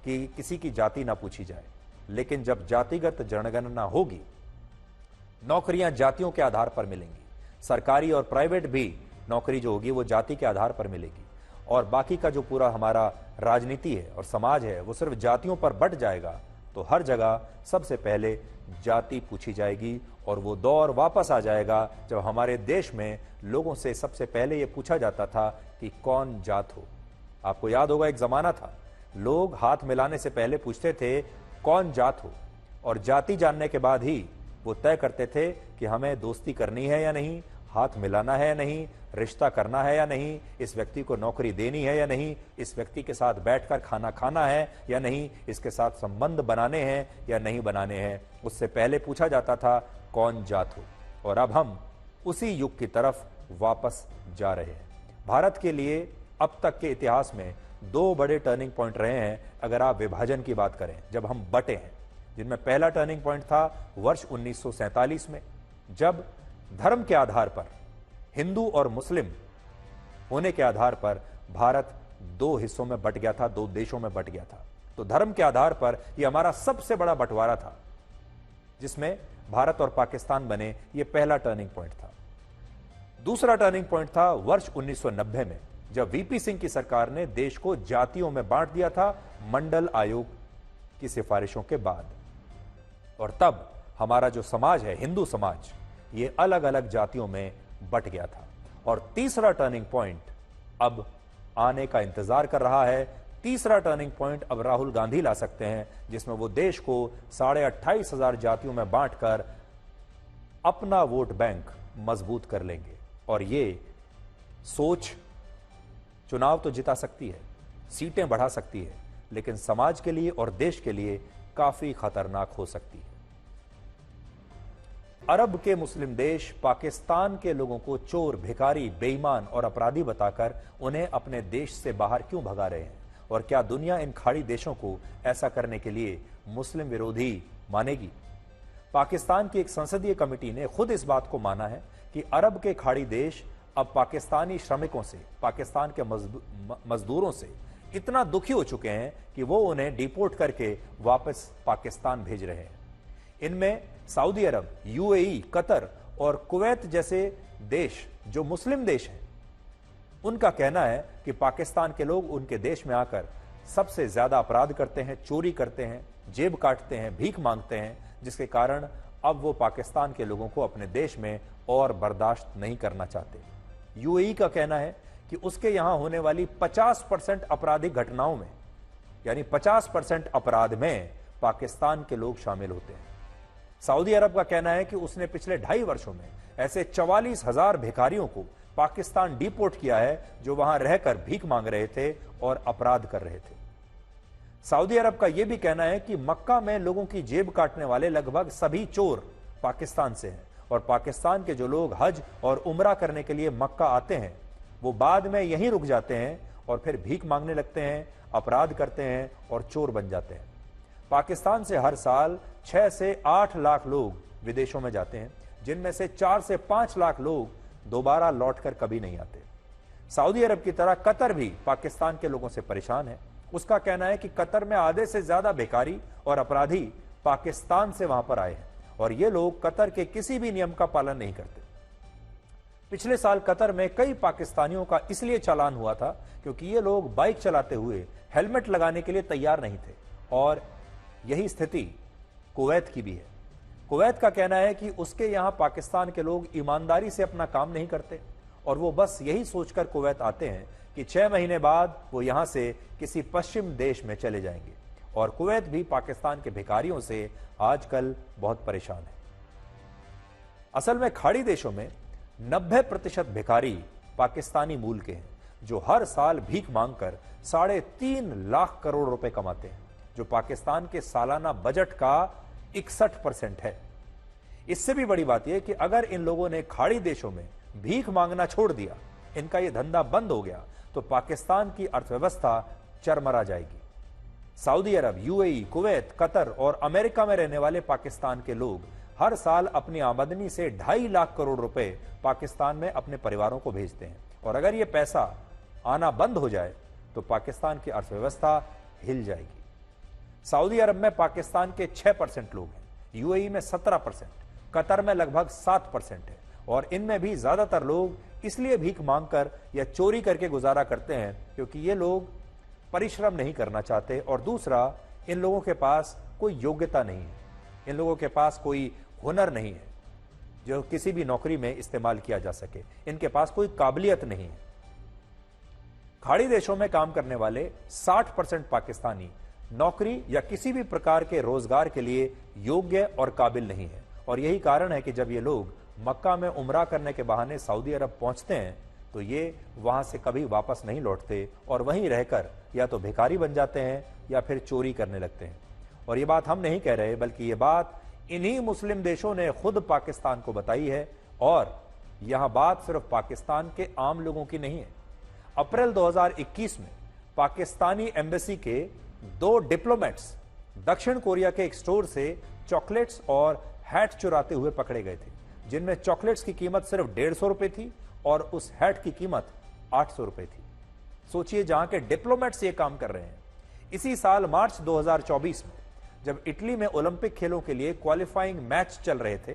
कि किसी की जाति ना पूछी जाए, लेकिन जब जातिगत जनगणना होगी, नौकरियां जातियों के आधार पर मिलेंगी, सरकारी और प्राइवेट भी नौकरी जो होगी वो जाति के आधार पर मिलेगी, और बाकी का जो पूरा हमारा राजनीति है और समाज है वो सिर्फ जातियों पर बट जाएगा, तो हर जगह सबसे पहले जाति पूछी जाएगी। और वो दौर वापस आ जाएगा जब हमारे देश में लोगों से सबसे पहले ये पूछा जाता था कि कौन जात हो। आपको याद होगा, एक जमाना था लोग हाथ मिलाने से पहले पूछते थे कौन जात हो, और जाति जानने के बाद ही वो तय करते थे कि हमें दोस्ती करनी है या नहीं, हाथ मिलाना है या नहीं, रिश्ता करना है या नहीं, इस व्यक्ति को नौकरी देनी है या नहीं, इस व्यक्ति के साथ बैठकर खाना खाना है या नहीं, इसके साथ संबंध बनाने हैं या नहीं बनाने हैं। उससे पहले पूछा जाता था कौन जात हो। और अब हम उसी युग की तरफ वापस जा रहे हैं। भारत के लिए अब तक के इतिहास में दो बड़े टर्निंग पॉइंट रहे हैं अगर आप विभाजन की बात करें, जब हम बटे हैं, जिनमें पहला टर्निंग पॉइंट था वर्ष 1947 में, जब धर्म के आधार पर हिंदू और मुस्लिम होने के आधार पर भारत दो हिस्सों में बट गया था, दो देशों में बट गया था। तो धर्म के आधार पर यह हमारा सबसे बड़ा बंटवारा था, जिसमें भारत और पाकिस्तान बने। यह पहला टर्निंग पॉइंट था। दूसरा टर्निंग पॉइंट था वर्ष 1990 में, जब वीपी सिंह की सरकार ने देश को जातियों में बांट दिया था मंडल आयोग की सिफारिशों के बाद। और तब हमारा जो समाज है, हिंदू समाज, ये अलग अलग जातियों में बट गया था। और तीसरा टर्निंग पॉइंट अब आने का इंतजार कर रहा है। तीसरा टर्निंग पॉइंट अब राहुल गांधी ला सकते हैं, जिसमें वो देश को 28,500 जातियों में बांटकर अपना वोट बैंक मजबूत कर लेंगे। और ये सोच चुनाव तो जिता सकती है, सीटें बढ़ा सकती है, लेकिन समाज के लिए और देश के लिए काफी खतरनाक हो सकती है। अरब के मुस्लिम देश पाकिस्तान के लोगों को चोर, भिखारी, बेईमान और अपराधी बताकर उन्हें अपने देश से बाहर क्यों भगा रहे हैं? और क्या दुनिया इन खाड़ी देशों को ऐसा करने के लिए मुस्लिम विरोधी मानेगी? पाकिस्तान की एक संसदीय कमेटी ने खुद इस बात को माना है कि अरब के खाड़ी देश अब पाकिस्तानी श्रमिकों से, पाकिस्तान के मजदूरों से इतना दुखी हो चुके हैं कि वो उन्हें डिपोर्ट करके वापस पाकिस्तान भेज रहे हैं। इनमें सऊदी अरब, यूएई, कतर और कुवैत जैसे देश जो मुस्लिम देश हैं, उनका कहना है कि पाकिस्तान के लोग उनके देश में आकर सबसे ज्यादा अपराध करते हैं, चोरी करते हैं, जेब काटते हैं, भीख मांगते हैं, जिसके कारण अब वो पाकिस्तान के लोगों को अपने देश में और बर्दाश्त नहीं करना चाहते। यूएई का कहना है कि उसके यहां होने वाली 50% आपराधिक घटनाओं में, यानी 50% अपराध में पाकिस्तान के लोग शामिल होते हैं। सऊदी अरब का कहना है कि उसने पिछले 2.5 वर्षों में ऐसे 44,000 भिखारियों को पाकिस्तान डिपोर्ट किया है जो वहां रहकर भीख मांग रहे थे और अपराध कर रहे थे। सऊदी अरब का यह भी कहना है कि मक्का में लोगों की जेब काटने वाले लगभग सभी चोर पाकिस्तान से हैं और पाकिस्तान के जो लोग हज और उम्रा करने के लिए मक्का आते हैं वो बाद में यहीं रुक जाते हैं और फिर भीख मांगने लगते हैं, अपराध करते हैं और चोर बन जाते हैं। पाकिस्तान से हर साल 6 से 8 लाख लोग विदेशों में जाते हैं, जिनमें से 4 से 5 लाख लोग दोबारा लौटकर कभी नहीं आते। सऊदी अरब की तरह कतर भी पाकिस्तान के लोगों से परेशान है। उसका कहना है कि कतर में आधे से ज्यादा भिखारी और अपराधी पाकिस्तान से वहां पर आए हैं और ये लोग कतर के किसी भी नियम का पालन नहीं करते। पिछले साल कतर में कई पाकिस्तानियों का इसलिए चालान हुआ था क्योंकि ये लोग बाइक चलाते हुए हेलमेट लगाने के लिए तैयार नहीं थे और यही स्थिति कुवैत की भी है। कुवैत का कहना है कि उसके यहां पाकिस्तान के लोग ईमानदारी से अपना काम नहीं करते और वो बस यही सोचकर कुवैत आते हैं कि 6 महीने बाद वो यहां से किसी पश्चिम देश में चले जाएंगे। और कुवैत भी पाकिस्तान के भिखारियों से आजकल बहुत परेशान है। असल में खाड़ी देशों में 90% भिखारी पाकिस्तानी मूल के हैं जो हर साल भीख मांगकर 3.5 लाख करोड़ रुपए कमाते हैं, जो पाकिस्तान के सालाना बजट का 61% है। इससे भी बड़ी बात यह कि अगर इन लोगों ने खाड़ी देशों में भीख मांगना छोड़ दिया, इनका यह धंधा बंद हो गया, तो पाकिस्तान की अर्थव्यवस्था चरमरा जाएगी। सऊदी अरब, यूएई, कुवैत, कतर और अमेरिका में रहने वाले पाकिस्तान के लोग हर साल अपनी आमदनी से 2.5 लाख करोड़ रुपए पाकिस्तान में अपने परिवारों को भेजते हैं और अगर यह पैसा आना बंद हो जाए तो पाकिस्तान की अर्थव्यवस्था हिल जाएगी। सऊदी अरब में पाकिस्तान के 6% लोग हैं, यूएई में 17%, कतर में लगभग 7% है और इनमें भी ज्यादातर लोग इसलिए भीख मांगकर या चोरी करके गुजारा करते हैं क्योंकि ये लोग परिश्रम नहीं करना चाहते और दूसरा, इन लोगों के पास कोई योग्यता नहीं है, इन लोगों के पास कोई हुनर नहीं है जो किसी भी नौकरी में इस्तेमाल किया जा सके, इनके पास कोई काबिलियत नहीं है। खाड़ी देशों में काम करने वाले 60% पाकिस्तानी नौकरी या किसी भी प्रकार के रोजगार के लिए योग्य और काबिल नहीं है और यही कारण है कि जब ये लोग मक्का में उम्रा करने के बहाने सऊदी अरब पहुंचते हैं तो ये वहां से कभी वापस नहीं लौटते और वहीं रहकर या तो भिखारी बन जाते हैं या फिर चोरी करने लगते हैं। और ये बात हम नहीं कह रहे, बल्कि ये बात इन्हीं मुस्लिम देशों ने खुद पाकिस्तान को बताई है और यहां बात सिर्फ पाकिस्तान के आम लोगों की नहीं है। अप्रैल 2021 में पाकिस्तानी एम्बेसी के 2 डिप्लोमेट्स दक्षिण कोरिया के एक स्टोर से चॉकलेट्स और हैट चुराते हुए पकड़े गए थे, जिनमें चॉकलेट्स की कीमत सिर्फ 150 रुपए थी और उस हैट की कीमत 800 रुपए थी। सोचिए, जहां के डिप्लोमेट्स ये काम कर रहे हैं। इसी साल मार्च 2024 में जब इटली में ओलंपिक खेलों के लिए क्वालिफाइंग मैच चल रहे थे,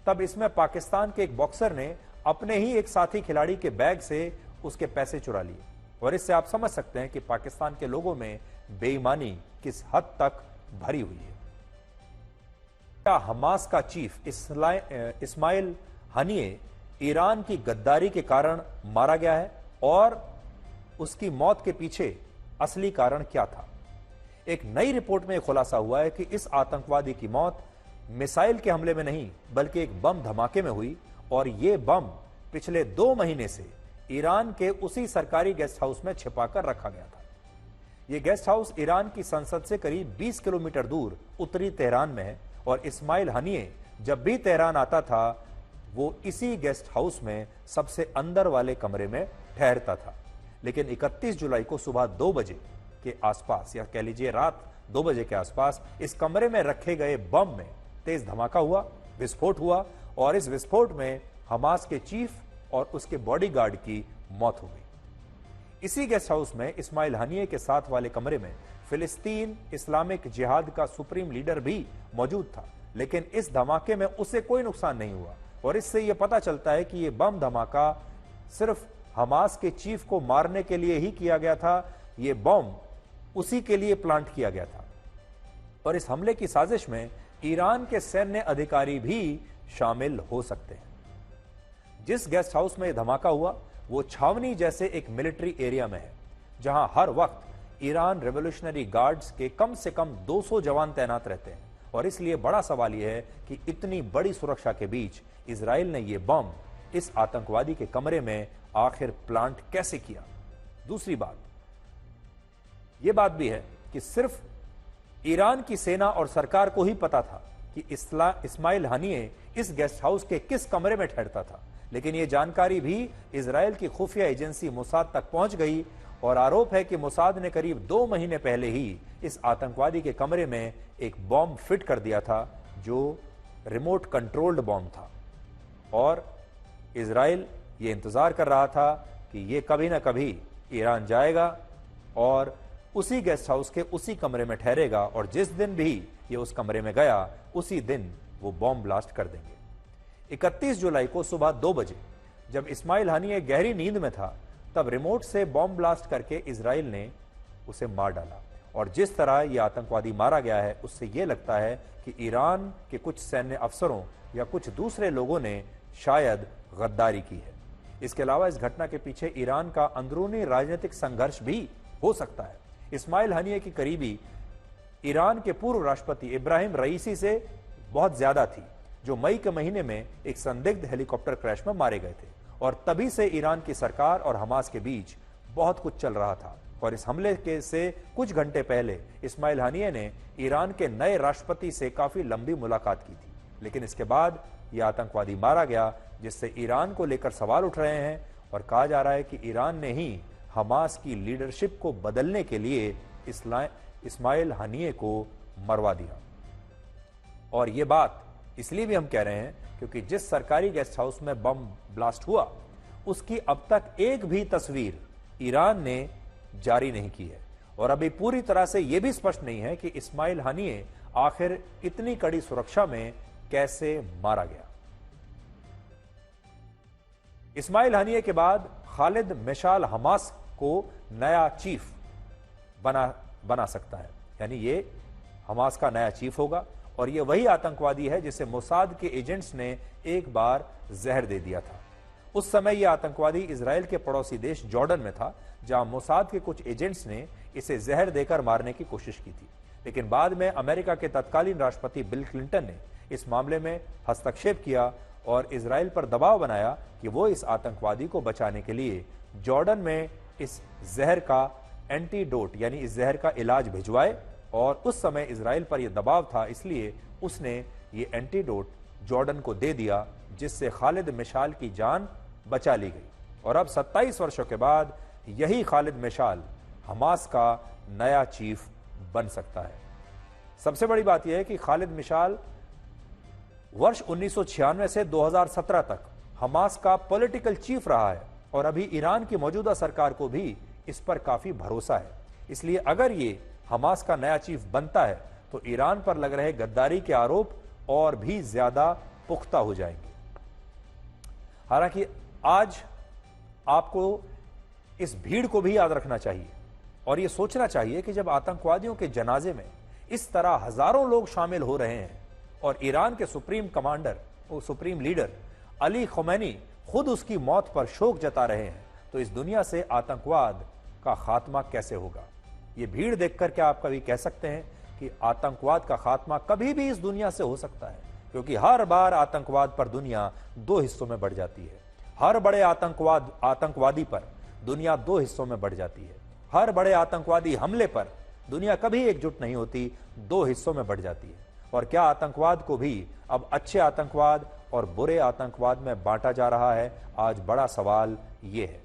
तब इसमें पाकिस्तान के एक बॉक्सर ने अपने ही एक साथी खिलाड़ी के बैग से उसके पैसे चुरा लिए और इससे आप समझ सकते हैं कि पाकिस्तान के लोगों में बेईमानी किस हद तक भरी हुई है। क्या हमास का चीफ इस्माइल हनिये ईरान की गद्दारी के कारण मारा गया है और उसकी मौत के पीछे असली कारण क्या था। एक नई रिपोर्ट में खुलासा हुआ है कि इस आतंकवादी की मौत मिसाइल के हमले में नहीं बल्कि एक बम धमाके में हुई, और यह बम पिछले 2 महीने से ईरान के उसी सरकारी गेस्ट हाउस में छिपाकर रखा गया था। यह गेस्ट हाउस ईरान की संसद से करीब 20 किलोमीटर दूर उत्तरी तेहरान में है, और इस्माइल हनिये जब भी तेहरान आता था वो इसी गेस्ट हाउस में सबसे अंदर वाले कमरे में ठहरता था। लेकिन 31 जुलाई को सुबह 2 बजे के आसपास, या कह लीजिए रात 2 बजे के आसपास, इस कमरे में रखे गए बम में तेज धमाका हुआ, विस्फोट हुआ, और इस विस्फोट में हमास के चीफ और उसके बॉडीगार्ड की मौत हो गई। इसी गेस्ट हाउस में इस्माइल हनिये के साथ वाले कमरे में फिलिस्तीन इस्लामिक जिहाद का सुप्रीम लीडर भी मौजूद था, लेकिन इस धमाके में उसे कोई नुकसान नहीं हुआ। और इससे यह पता चलता है कि यह बम धमाका सिर्फ हमास के चीफ को मारने के लिए ही किया गया था, यह बम उसी के लिए प्लांट किया गया था। और इस हमले की साजिश में ईरान के सैन्य अधिकारी भी शामिल हो सकते हैं। जिस गेस्ट हाउस में यह धमाका हुआ वो छावनी जैसे एक मिलिट्री एरिया में है, जहां हर वक्त ईरान रेवोल्यूशनरी गार्ड्स के कम से कम 200 जवान तैनात रहते हैं। और इसलिए बड़ा सवाल यह है कि इतनी बड़ी सुरक्षा के बीच इजराइल ने यह बम इस आतंकवादी के कमरे में आखिर प्लांट कैसे किया। दूसरी बात यह बात भी है कि सिर्फ ईरान की सेना और सरकार को ही पता था कि इस्माइल हनिये इस गेस्ट हाउस के किस कमरे में ठहरता था, लेकिन यह जानकारी भी इजराइल की खुफिया एजेंसी मोसाद तक पहुंच गई, और आरोप है कि मोसाद ने करीब 2 महीने पहले ही इस आतंकवादी के कमरे में एक बॉम्ब फिट कर दिया था, जो रिमोट कंट्रोल्ड बॉम्ब था। और इजराइल ये इंतजार कर रहा था कि ये कभी ना कभी ईरान जाएगा और उसी गेस्ट हाउस के उसी कमरे में ठहरेगा, और जिस दिन भी ये उस कमरे में गया उसी दिन वो बॉम्ब ब्लास्ट कर देंगे। 31 जुलाई को सुबह 2 बजे जब इस्माइल हनिये गहरी नींद में था, तब रिमोट से बॉम्ब ब्लास्ट करके इजराइल ने उसे मार डाला। और जिस तरह यह आतंकवादी मारा गया है उससे यह लगता है कि ईरान के कुछ सैन्य अफसरों या कुछ दूसरे लोगों ने शायद गद्दारी की है। इसके अलावा इस घटना के पीछे ईरान का अंदरूनी राजनीतिक संघर्ष भी हो सकता है। इस्माइल हनिये की करीबी ईरान के पूर्व राष्ट्रपति इब्राहिम रईसी से बहुत ज्यादा थी, जो मई के महीने में एक संदिग्ध हेलीकॉप्टर क्रैश में मारे गए थे। और तभी से ईरान की सरकार और हमास के बीच बहुत कुछ चल रहा था। और इस हमले के से कुछ घंटे पहले इस्माइल हनिये ने ईरान के नए राष्ट्रपति से काफी लंबी मुलाकात की थी, लेकिन इसके बाद यह आतंकवादी मारा गया, जिससे ईरान को लेकर सवाल उठ रहे हैं। और कहा जा रहा है कि ईरान ने ही हमास की लीडरशिप को बदलने के लिए इस्माइल हनिये को मरवा दिया। और यह बात इसलिए भी हम कह रहे हैं क्योंकि जिस सरकारी गेस्ट हाउस में बम ब्लास्ट हुआ उसकी अब तक एक भी तस्वीर ईरान ने जारी नहीं की है, और अभी पूरी तरह से यह भी स्पष्ट नहीं है कि इस्माइल हनिये आखिर इतनी कड़ी सुरक्षा में कैसे मारा गया। इस्माइल हनिये के बाद खालिद मिशाल हमास को नया चीफ बना सकता है, यानी ये हमास का नया चीफ होगा। और ये वही आतंकवादी है जिसे मोसाद के एजेंट्स ने एक बार जहर दे दिया था। उस समय यह आतंकवादी इजराइल के पड़ोसी देश जॉर्डन में था, जहां मोसाद के कुछ एजेंट्स ने इसे जहर देकर मारने की कोशिश की थी। लेकिन बाद में अमेरिका के तत्कालीन राष्ट्रपति बिल क्लिंटन ने इस मामले में हस्तक्षेप किया और इजराइल पर दबाव बनाया कि वो इस आतंकवादी को बचाने के लिए जॉर्डन में इस जहर का एंटीडोट यानी इस जहर का इलाज भिजवाए। और उस समय इजराइल पर यह दबाव था, इसलिए उसने ये एंटीडोट जॉर्डन को दे दिया, जिससे खालिद मिशाल की जान बचा ली गई। और अब 27 वर्षों के बाद यही खालिद मिशाल हमास का नया चीफ बन सकता है। सबसे बड़ी बात यह है कि खालिद मिशाल वर्ष 1996 से 2017 तक हमास का पॉलिटिकल चीफ रहा है, और अभी ईरान की मौजूदा सरकार को भी इस पर काफी भरोसा है। इसलिए अगर ये हमास का नया चीफ बनता है तो ईरान पर लग रहे गद्दारी के आरोप और भी ज्यादा पुख्ता हो जाएंगे। हालांकि आज आपको इस भीड़ को भी याद रखना चाहिए और यह सोचना चाहिए कि जब आतंकवादियों के जनाजे में इस तरह हजारों लोग शामिल हो रहे हैं और ईरान के सुप्रीम लीडर अली खमैनी खुद उसकी मौत पर शोक जता रहे हैं, तो इस दुनिया से आतंकवाद का खात्मा कैसे होगा। ये भीड़ देखकर क्या आप कभी कह सकते हैं कि आतंकवाद का खात्मा कभी भी इस दुनिया से हो सकता है? क्योंकि हर बार आतंकवाद पर दुनिया दो हिस्सों में बढ़ जाती है। हर बड़े आतंकवादी पर दुनिया दो हिस्सों में बढ़ जाती है। हर बड़े आतंकवादी हमले पर दुनिया कभी एकजुट नहीं होती, दो हिस्सों में बढ़ जाती है। और क्या आतंकवाद को भी अब अच्छे आतंकवाद और बुरे आतंकवाद में बांटा जा रहा है? आज बड़ा सवाल यह है।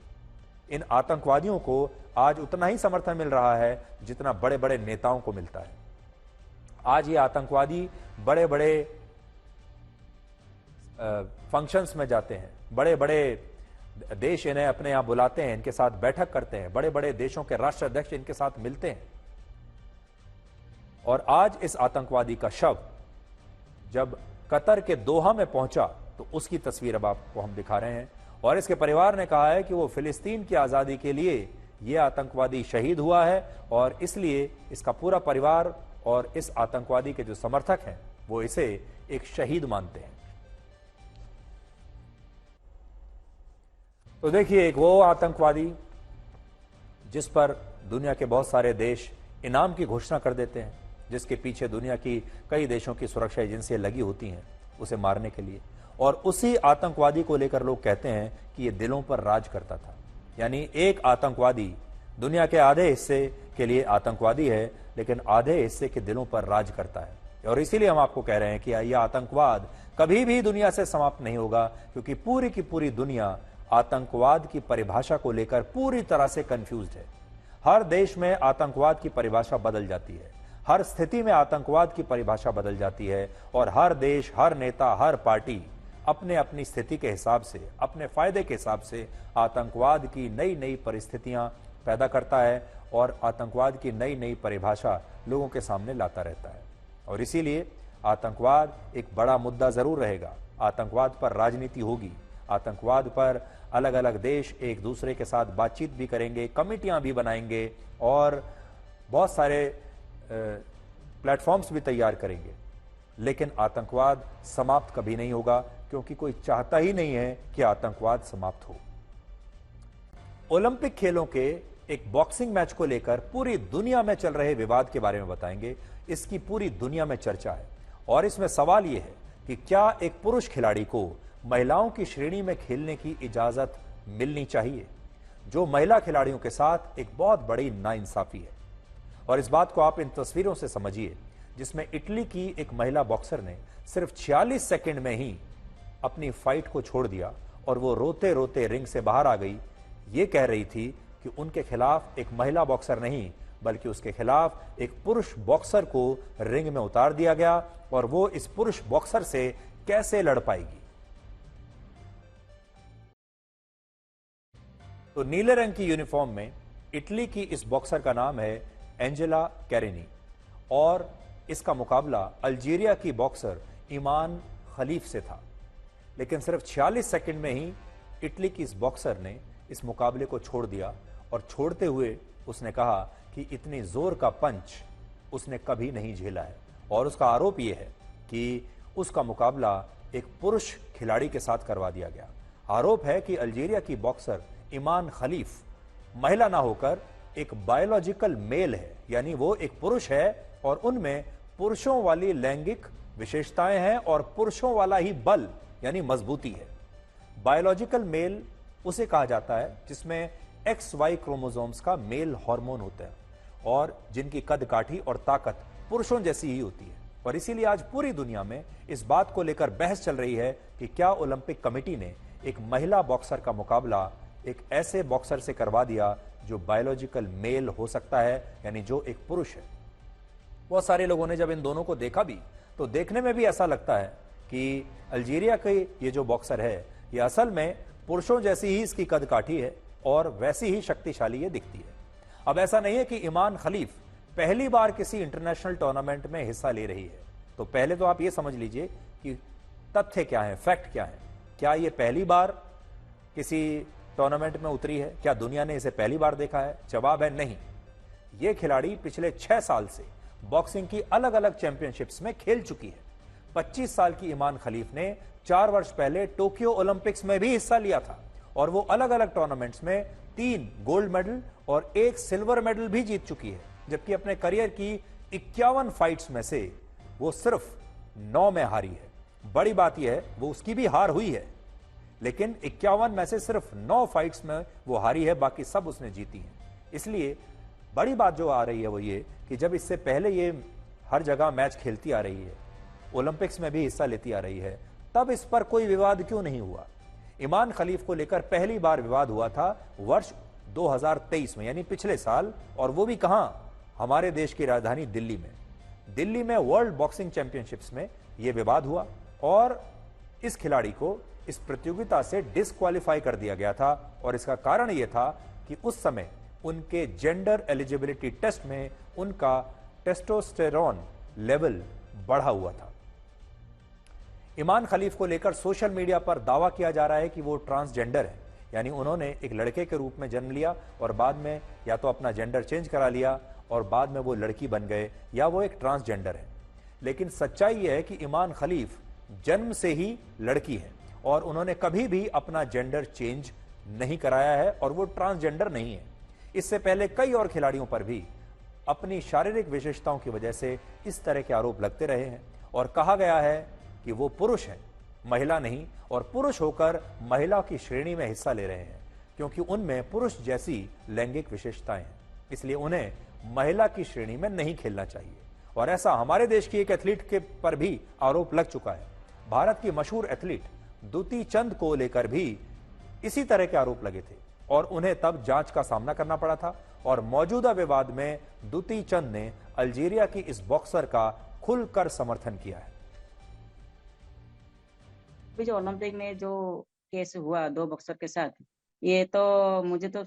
इन आतंकवादियों को आज उतना ही समर्थन मिल रहा है जितना बड़े बड़े नेताओं को मिलता है। आज ये आतंकवादी बड़े बड़े फंक्शंस में जाते हैं, बड़े बड़े देश इन्हें अपने यहां बुलाते हैं, इनके साथ बैठक करते हैं, बड़े बड़े देशों के राष्ट्राध्यक्ष इनके साथ मिलते हैं। और आज इस आतंकवादी का शव जब कतर के दोहा में पहुंचा तो उसकी तस्वीर अब आपको हम दिखा रहे हैं। और इसके परिवार ने कहा है कि वो फिलिस्तीन की आजादी के लिए यह आतंकवादी शहीद हुआ है और इसलिए इसका पूरा परिवार और इस आतंकवादी के जो समर्थक हैं वो इसे एक शहीद मानते हैं। तो देखिए, एक वो आतंकवादी जिस पर दुनिया के बहुत सारे देश इनाम की घोषणा कर देते हैं, जिसके पीछे दुनिया की कई देशों की सुरक्षा एजेंसियां लगी होती हैं उसे मारने के लिए, और उसी आतंकवादी को लेकर लोग कहते हैं कि ये दिलों पर राज करता था। यानी एक आतंकवादी दुनिया के आधे हिस्से के लिए आतंकवादी है, लेकिन आधे हिस्से के दिलों पर राज करता है। और इसीलिए हम आपको कह रहे हैं कि यह आतंकवाद कभी भी दुनिया से समाप्त नहीं होगा, क्योंकि पूरी की पूरी दुनिया आतंकवाद की परिभाषा को लेकर पूरी तरह से कंफ्यूज्ड है। हर देश में आतंकवाद की परिभाषा बदल जाती है, हर स्थिति में आतंकवाद की परिभाषा बदल जाती है, और हर देश, हर नेता, हर पार्टी अपने अपनी स्थिति के हिसाब से, अपने फायदे के हिसाब से आतंकवाद की नई नई परिस्थितियां पैदा करता है और आतंकवाद की नई नई परिभाषा लोगों के सामने लाता रहता है। और इसीलिए आतंकवाद एक बड़ा मुद्दा जरूर रहेगा। आतंकवाद पर राजनीति होगी, आतंकवाद पर अलग अलग देश एक दूसरे के साथ बातचीत भी करेंगे, कमेटियां भी बनाएंगे और बहुत सारे प्लेटफॉर्म्स भी तैयार करेंगे, लेकिन आतंकवाद समाप्त कभी नहीं होगा, क्योंकि कोई चाहता ही नहीं है कि आतंकवाद समाप्त हो। ओलंपिक खेलों के एक बॉक्सिंग मैच को लेकर पूरी दुनिया में चल रहे विवाद के बारे में बताएंगे। इसकी पूरी दुनिया में चर्चा है और इसमें सवाल यह है कि क्या एक पुरुष खिलाड़ी को महिलाओं की श्रेणी में खेलने की इजाजत मिलनी चाहिए, जो महिला खिलाड़ियों के साथ एक बहुत बड़ी नाइंसाफी है। और इस बात को आप इन तस्वीरों से समझिए, जिसमें इटली की एक महिला बॉक्सर ने सिर्फ 46 सेकंड में ही अपनी फाइट को छोड़ दिया और वो रोते रोते रिंग से बाहर आ गई। ये कह रही थी कि उनके खिलाफ एक महिला बॉक्सर नहीं, बल्कि उसके खिलाफ एक पुरुष बॉक्सर को रिंग में उतार दिया गया और वो इस पुरुष बॉक्सर से कैसे लड़ पाएगी। तो नीले रंग की यूनिफॉर्म में इटली की इस बॉक्सर का नाम है एंजेला कैरिनी और इसका मुकाबला अल्जीरिया की बॉक्सर ईमान खलीफ से था। लेकिन सिर्फ 46 सेकंड में ही इटली की इस बॉक्सर ने इस मुकाबले को छोड़ दिया और छोड़ते हुए उसने कहा कि इतनी जोर का पंच उसने कभी नहीं झेला है। और उसका आरोप यह है कि उसका मुकाबला एक पुरुष खिलाड़ी के साथ करवा दिया गया। आरोप है कि अल्जीरिया की बॉक्सर ईमान खलीफ महिला ना होकर एक बायोलॉजिकल मेल है, यानी वो एक पुरुष है और उनमें पुरुषों वाली लैंगिक विशेषताएं हैं और पुरुषों वाला ही बल यानी मजबूती है। बायोलॉजिकल मेल उसे कहा जाता है जिसमें XY क्रोमोसोम्स का मेल हार्मोन होता है और जिनकी कद काठी और ताकत पुरुषों जैसी ही होती है। और इसीलिए आज पूरी दुनिया में इस बात को लेकर बहस चल रही है कि क्या ओलंपिक कमेटी ने एक महिला बॉक्सर का मुकाबला एक ऐसे बॉक्सर से करवा दिया जो बायोलॉजिकल मेल हो सकता है, यानी जो एक पुरुष है। बहुत सारे लोगों ने जब इन दोनों को देखा भी तो देखने में भी ऐसा लगता है कि अल्जीरिया के ये जो बॉक्सर है ये असल में पुरुषों जैसी ही इसकी कद काठी है और वैसी ही शक्तिशाली ये दिखती है। अब ऐसा नहीं है कि ईमान खलीफ पहली बार किसी इंटरनेशनल टूर्नामेंट में हिस्सा ले रही है। तो पहले तो आप ये समझ लीजिए कि तथ्य क्या है, फैक्ट क्या है। क्या ये पहली बार किसी टूर्नामेंट में उतरी है? क्या दुनिया ने इसे पहली बार देखा है? जवाब है नहीं। ये खिलाड़ी पिछले 6 साल से बॉक्सिंग की अलग अलग चैंपियनशिप्स में खेल चुकी है। 25 साल की ईमान खलीफ ने 4 वर्ष पहले टोक्यो ओलंपिक्स में भी हिस्सा लिया था और वो अलग अलग टूर्नामेंट्स में 3 गोल्ड मेडल और 1 सिल्वर मेडल भी जीत चुकी है, जबकि अपने करियर की 51 फाइट्स में से वो सिर्फ 9 में हारी है। बड़ी बात यह है वो उसकी भी हार हुई है, लेकिन 51 में से सिर्फ 9 फाइट्स में वो हारी है, बाकी सब उसने जीती हैं। इसलिए बड़ी बात जो आ रही है वो ये कि जब इससे पहले ये हर जगह मैच खेलती आ रही है, ओलंपिक्स में भी हिस्सा लेती आ रही है, तब इस पर कोई विवाद क्यों नहीं हुआ? ईमान खलीफ को लेकर पहली बार विवाद हुआ था वर्ष 2023 में, यानी पिछले साल, और वो भी कहां? हमारे देश की राजधानी दिल्ली में। दिल्ली में वर्ल्ड बॉक्सिंग चैंपियनशिप्स में यह विवाद हुआ और इस खिलाड़ी को इस प्रतियोगिता से डिस्क्वालीफाई कर दिया गया था। और इसका कारण यह था कि उस समय उनके जेंडर एलिजिबिलिटी टेस्ट में उनका टेस्टोस्टेरोन लेवल बढ़ा हुआ था। ईमान खलीफ को लेकर सोशल मीडिया पर दावा किया जा रहा है कि वो ट्रांसजेंडर है, यानी उन्होंने एक लड़के के रूप में जन्म लिया और बाद में या तो अपना जेंडर चेंज करा लिया और बाद में वो लड़की बन गए, या वो एक ट्रांसजेंडर है। लेकिन सच्चाई यह है कि ईमान खलीफ जन्म से ही लड़की है और उन्होंने कभी भी अपना जेंडर चेंज नहीं कराया है और वो ट्रांसजेंडर नहीं है। इससे पहले कई और खिलाड़ियों पर भी अपनी शारीरिक विशेषताओं की वजह से इस तरह के आरोप लगते रहे हैं और कहा गया है कि वो पुरुष हैं, महिला नहीं, और पुरुष होकर महिला की श्रेणी में हिस्सा ले रहे हैं क्योंकि उनमें पुरुष जैसी लैंगिक विशेषताएं हैं, इसलिए उन्हें महिला की श्रेणी में नहीं खेलना चाहिए। और ऐसा हमारे देश की एक एथलीट के पर भी आरोप लग चुका है। भारत की मशहूर एथलीट दुती चंद को लेकर भी इसी तरह के आरोप लगे थे और उन्हें तब जांच का सामना करना पड़ा था। और मौजूदा विवाद में दुती चंद ने अल्जीरिया की इस बॉक्सर का खुलकर समर्थन किया है। अभी जो ओलंपिक में जो केस हुआ 2 बॉक्सर के साथ, ये तो मुझे तो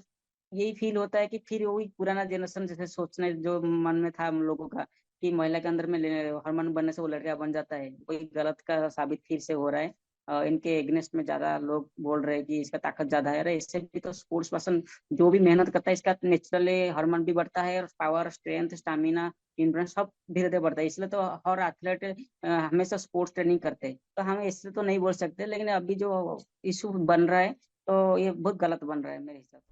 यही फील होता है कि फिर वही पुराना जनरेशन जैसे सोचने जो मन में था हम लोगों का कि महिला के अंदर में हार्मोन बनने से वो लड़का बन जाता है, वही गलत का साबित फिर से हो रहा है। इनके एग्नेस्ट में ज्यादा लोग बोल रहे हैं कि इसका ताकत ज्यादा है। अरे इससे भी तो स्पोर्ट्स पर्सन जो भी मेहनत करता है इसका नेचुरली हार्मोन भी बढ़ता है और पावर, स्ट्रेंथ, स्टामिना, इंड्योरेंस सब धीरे धीरे बढ़ता है। इसलिए तो हर एथलेट हमेशा स्पोर्ट्स ट्रेनिंग करते हैं, तो हम इससे तो नहीं बोल सकते। लेकिन अभी जो इशू बन रहा है तो ये बहुत गलत बन रहा है मेरे हिसाब से।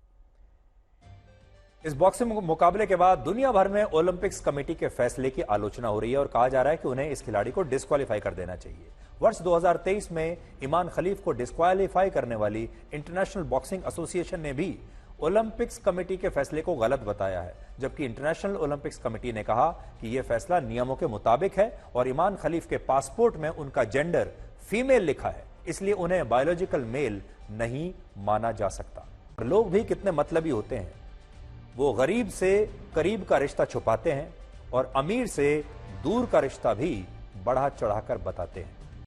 इस बॉक्सिंग मुकाबले के बाद दुनिया भर में ओलंपिक्स कमेटी के फैसले की आलोचना हो रही है और कहा जा रहा है कि उन्हें इस खिलाड़ी को डिस्क्वालीफाई कर देना चाहिए। वर्ष 2023 में ईमान खलीफ को डिस्क्वालीफाई करने वाली इंटरनेशनल बॉक्सिंग एसोसिएशन ने भी ओलंपिक्स कमेटी के फैसले को गलत बताया है, जबकि इंटरनेशनल ओलंपिक्स कमेटी ने कहा कि यह फैसला नियमों के मुताबिक है और ईमान खलीफ के पासपोर्ट में उनका जेंडर फीमेल लिखा है, इसलिए उन्हें बायोलॉजिकल मेल नहीं माना जा सकता। लोग भी कितने मतलबी होते हैं, वो गरीब से करीब का रिश्ता छुपाते हैं और अमीर से दूर का रिश्ता भी बढ़ा चढ़ाकर बताते हैं।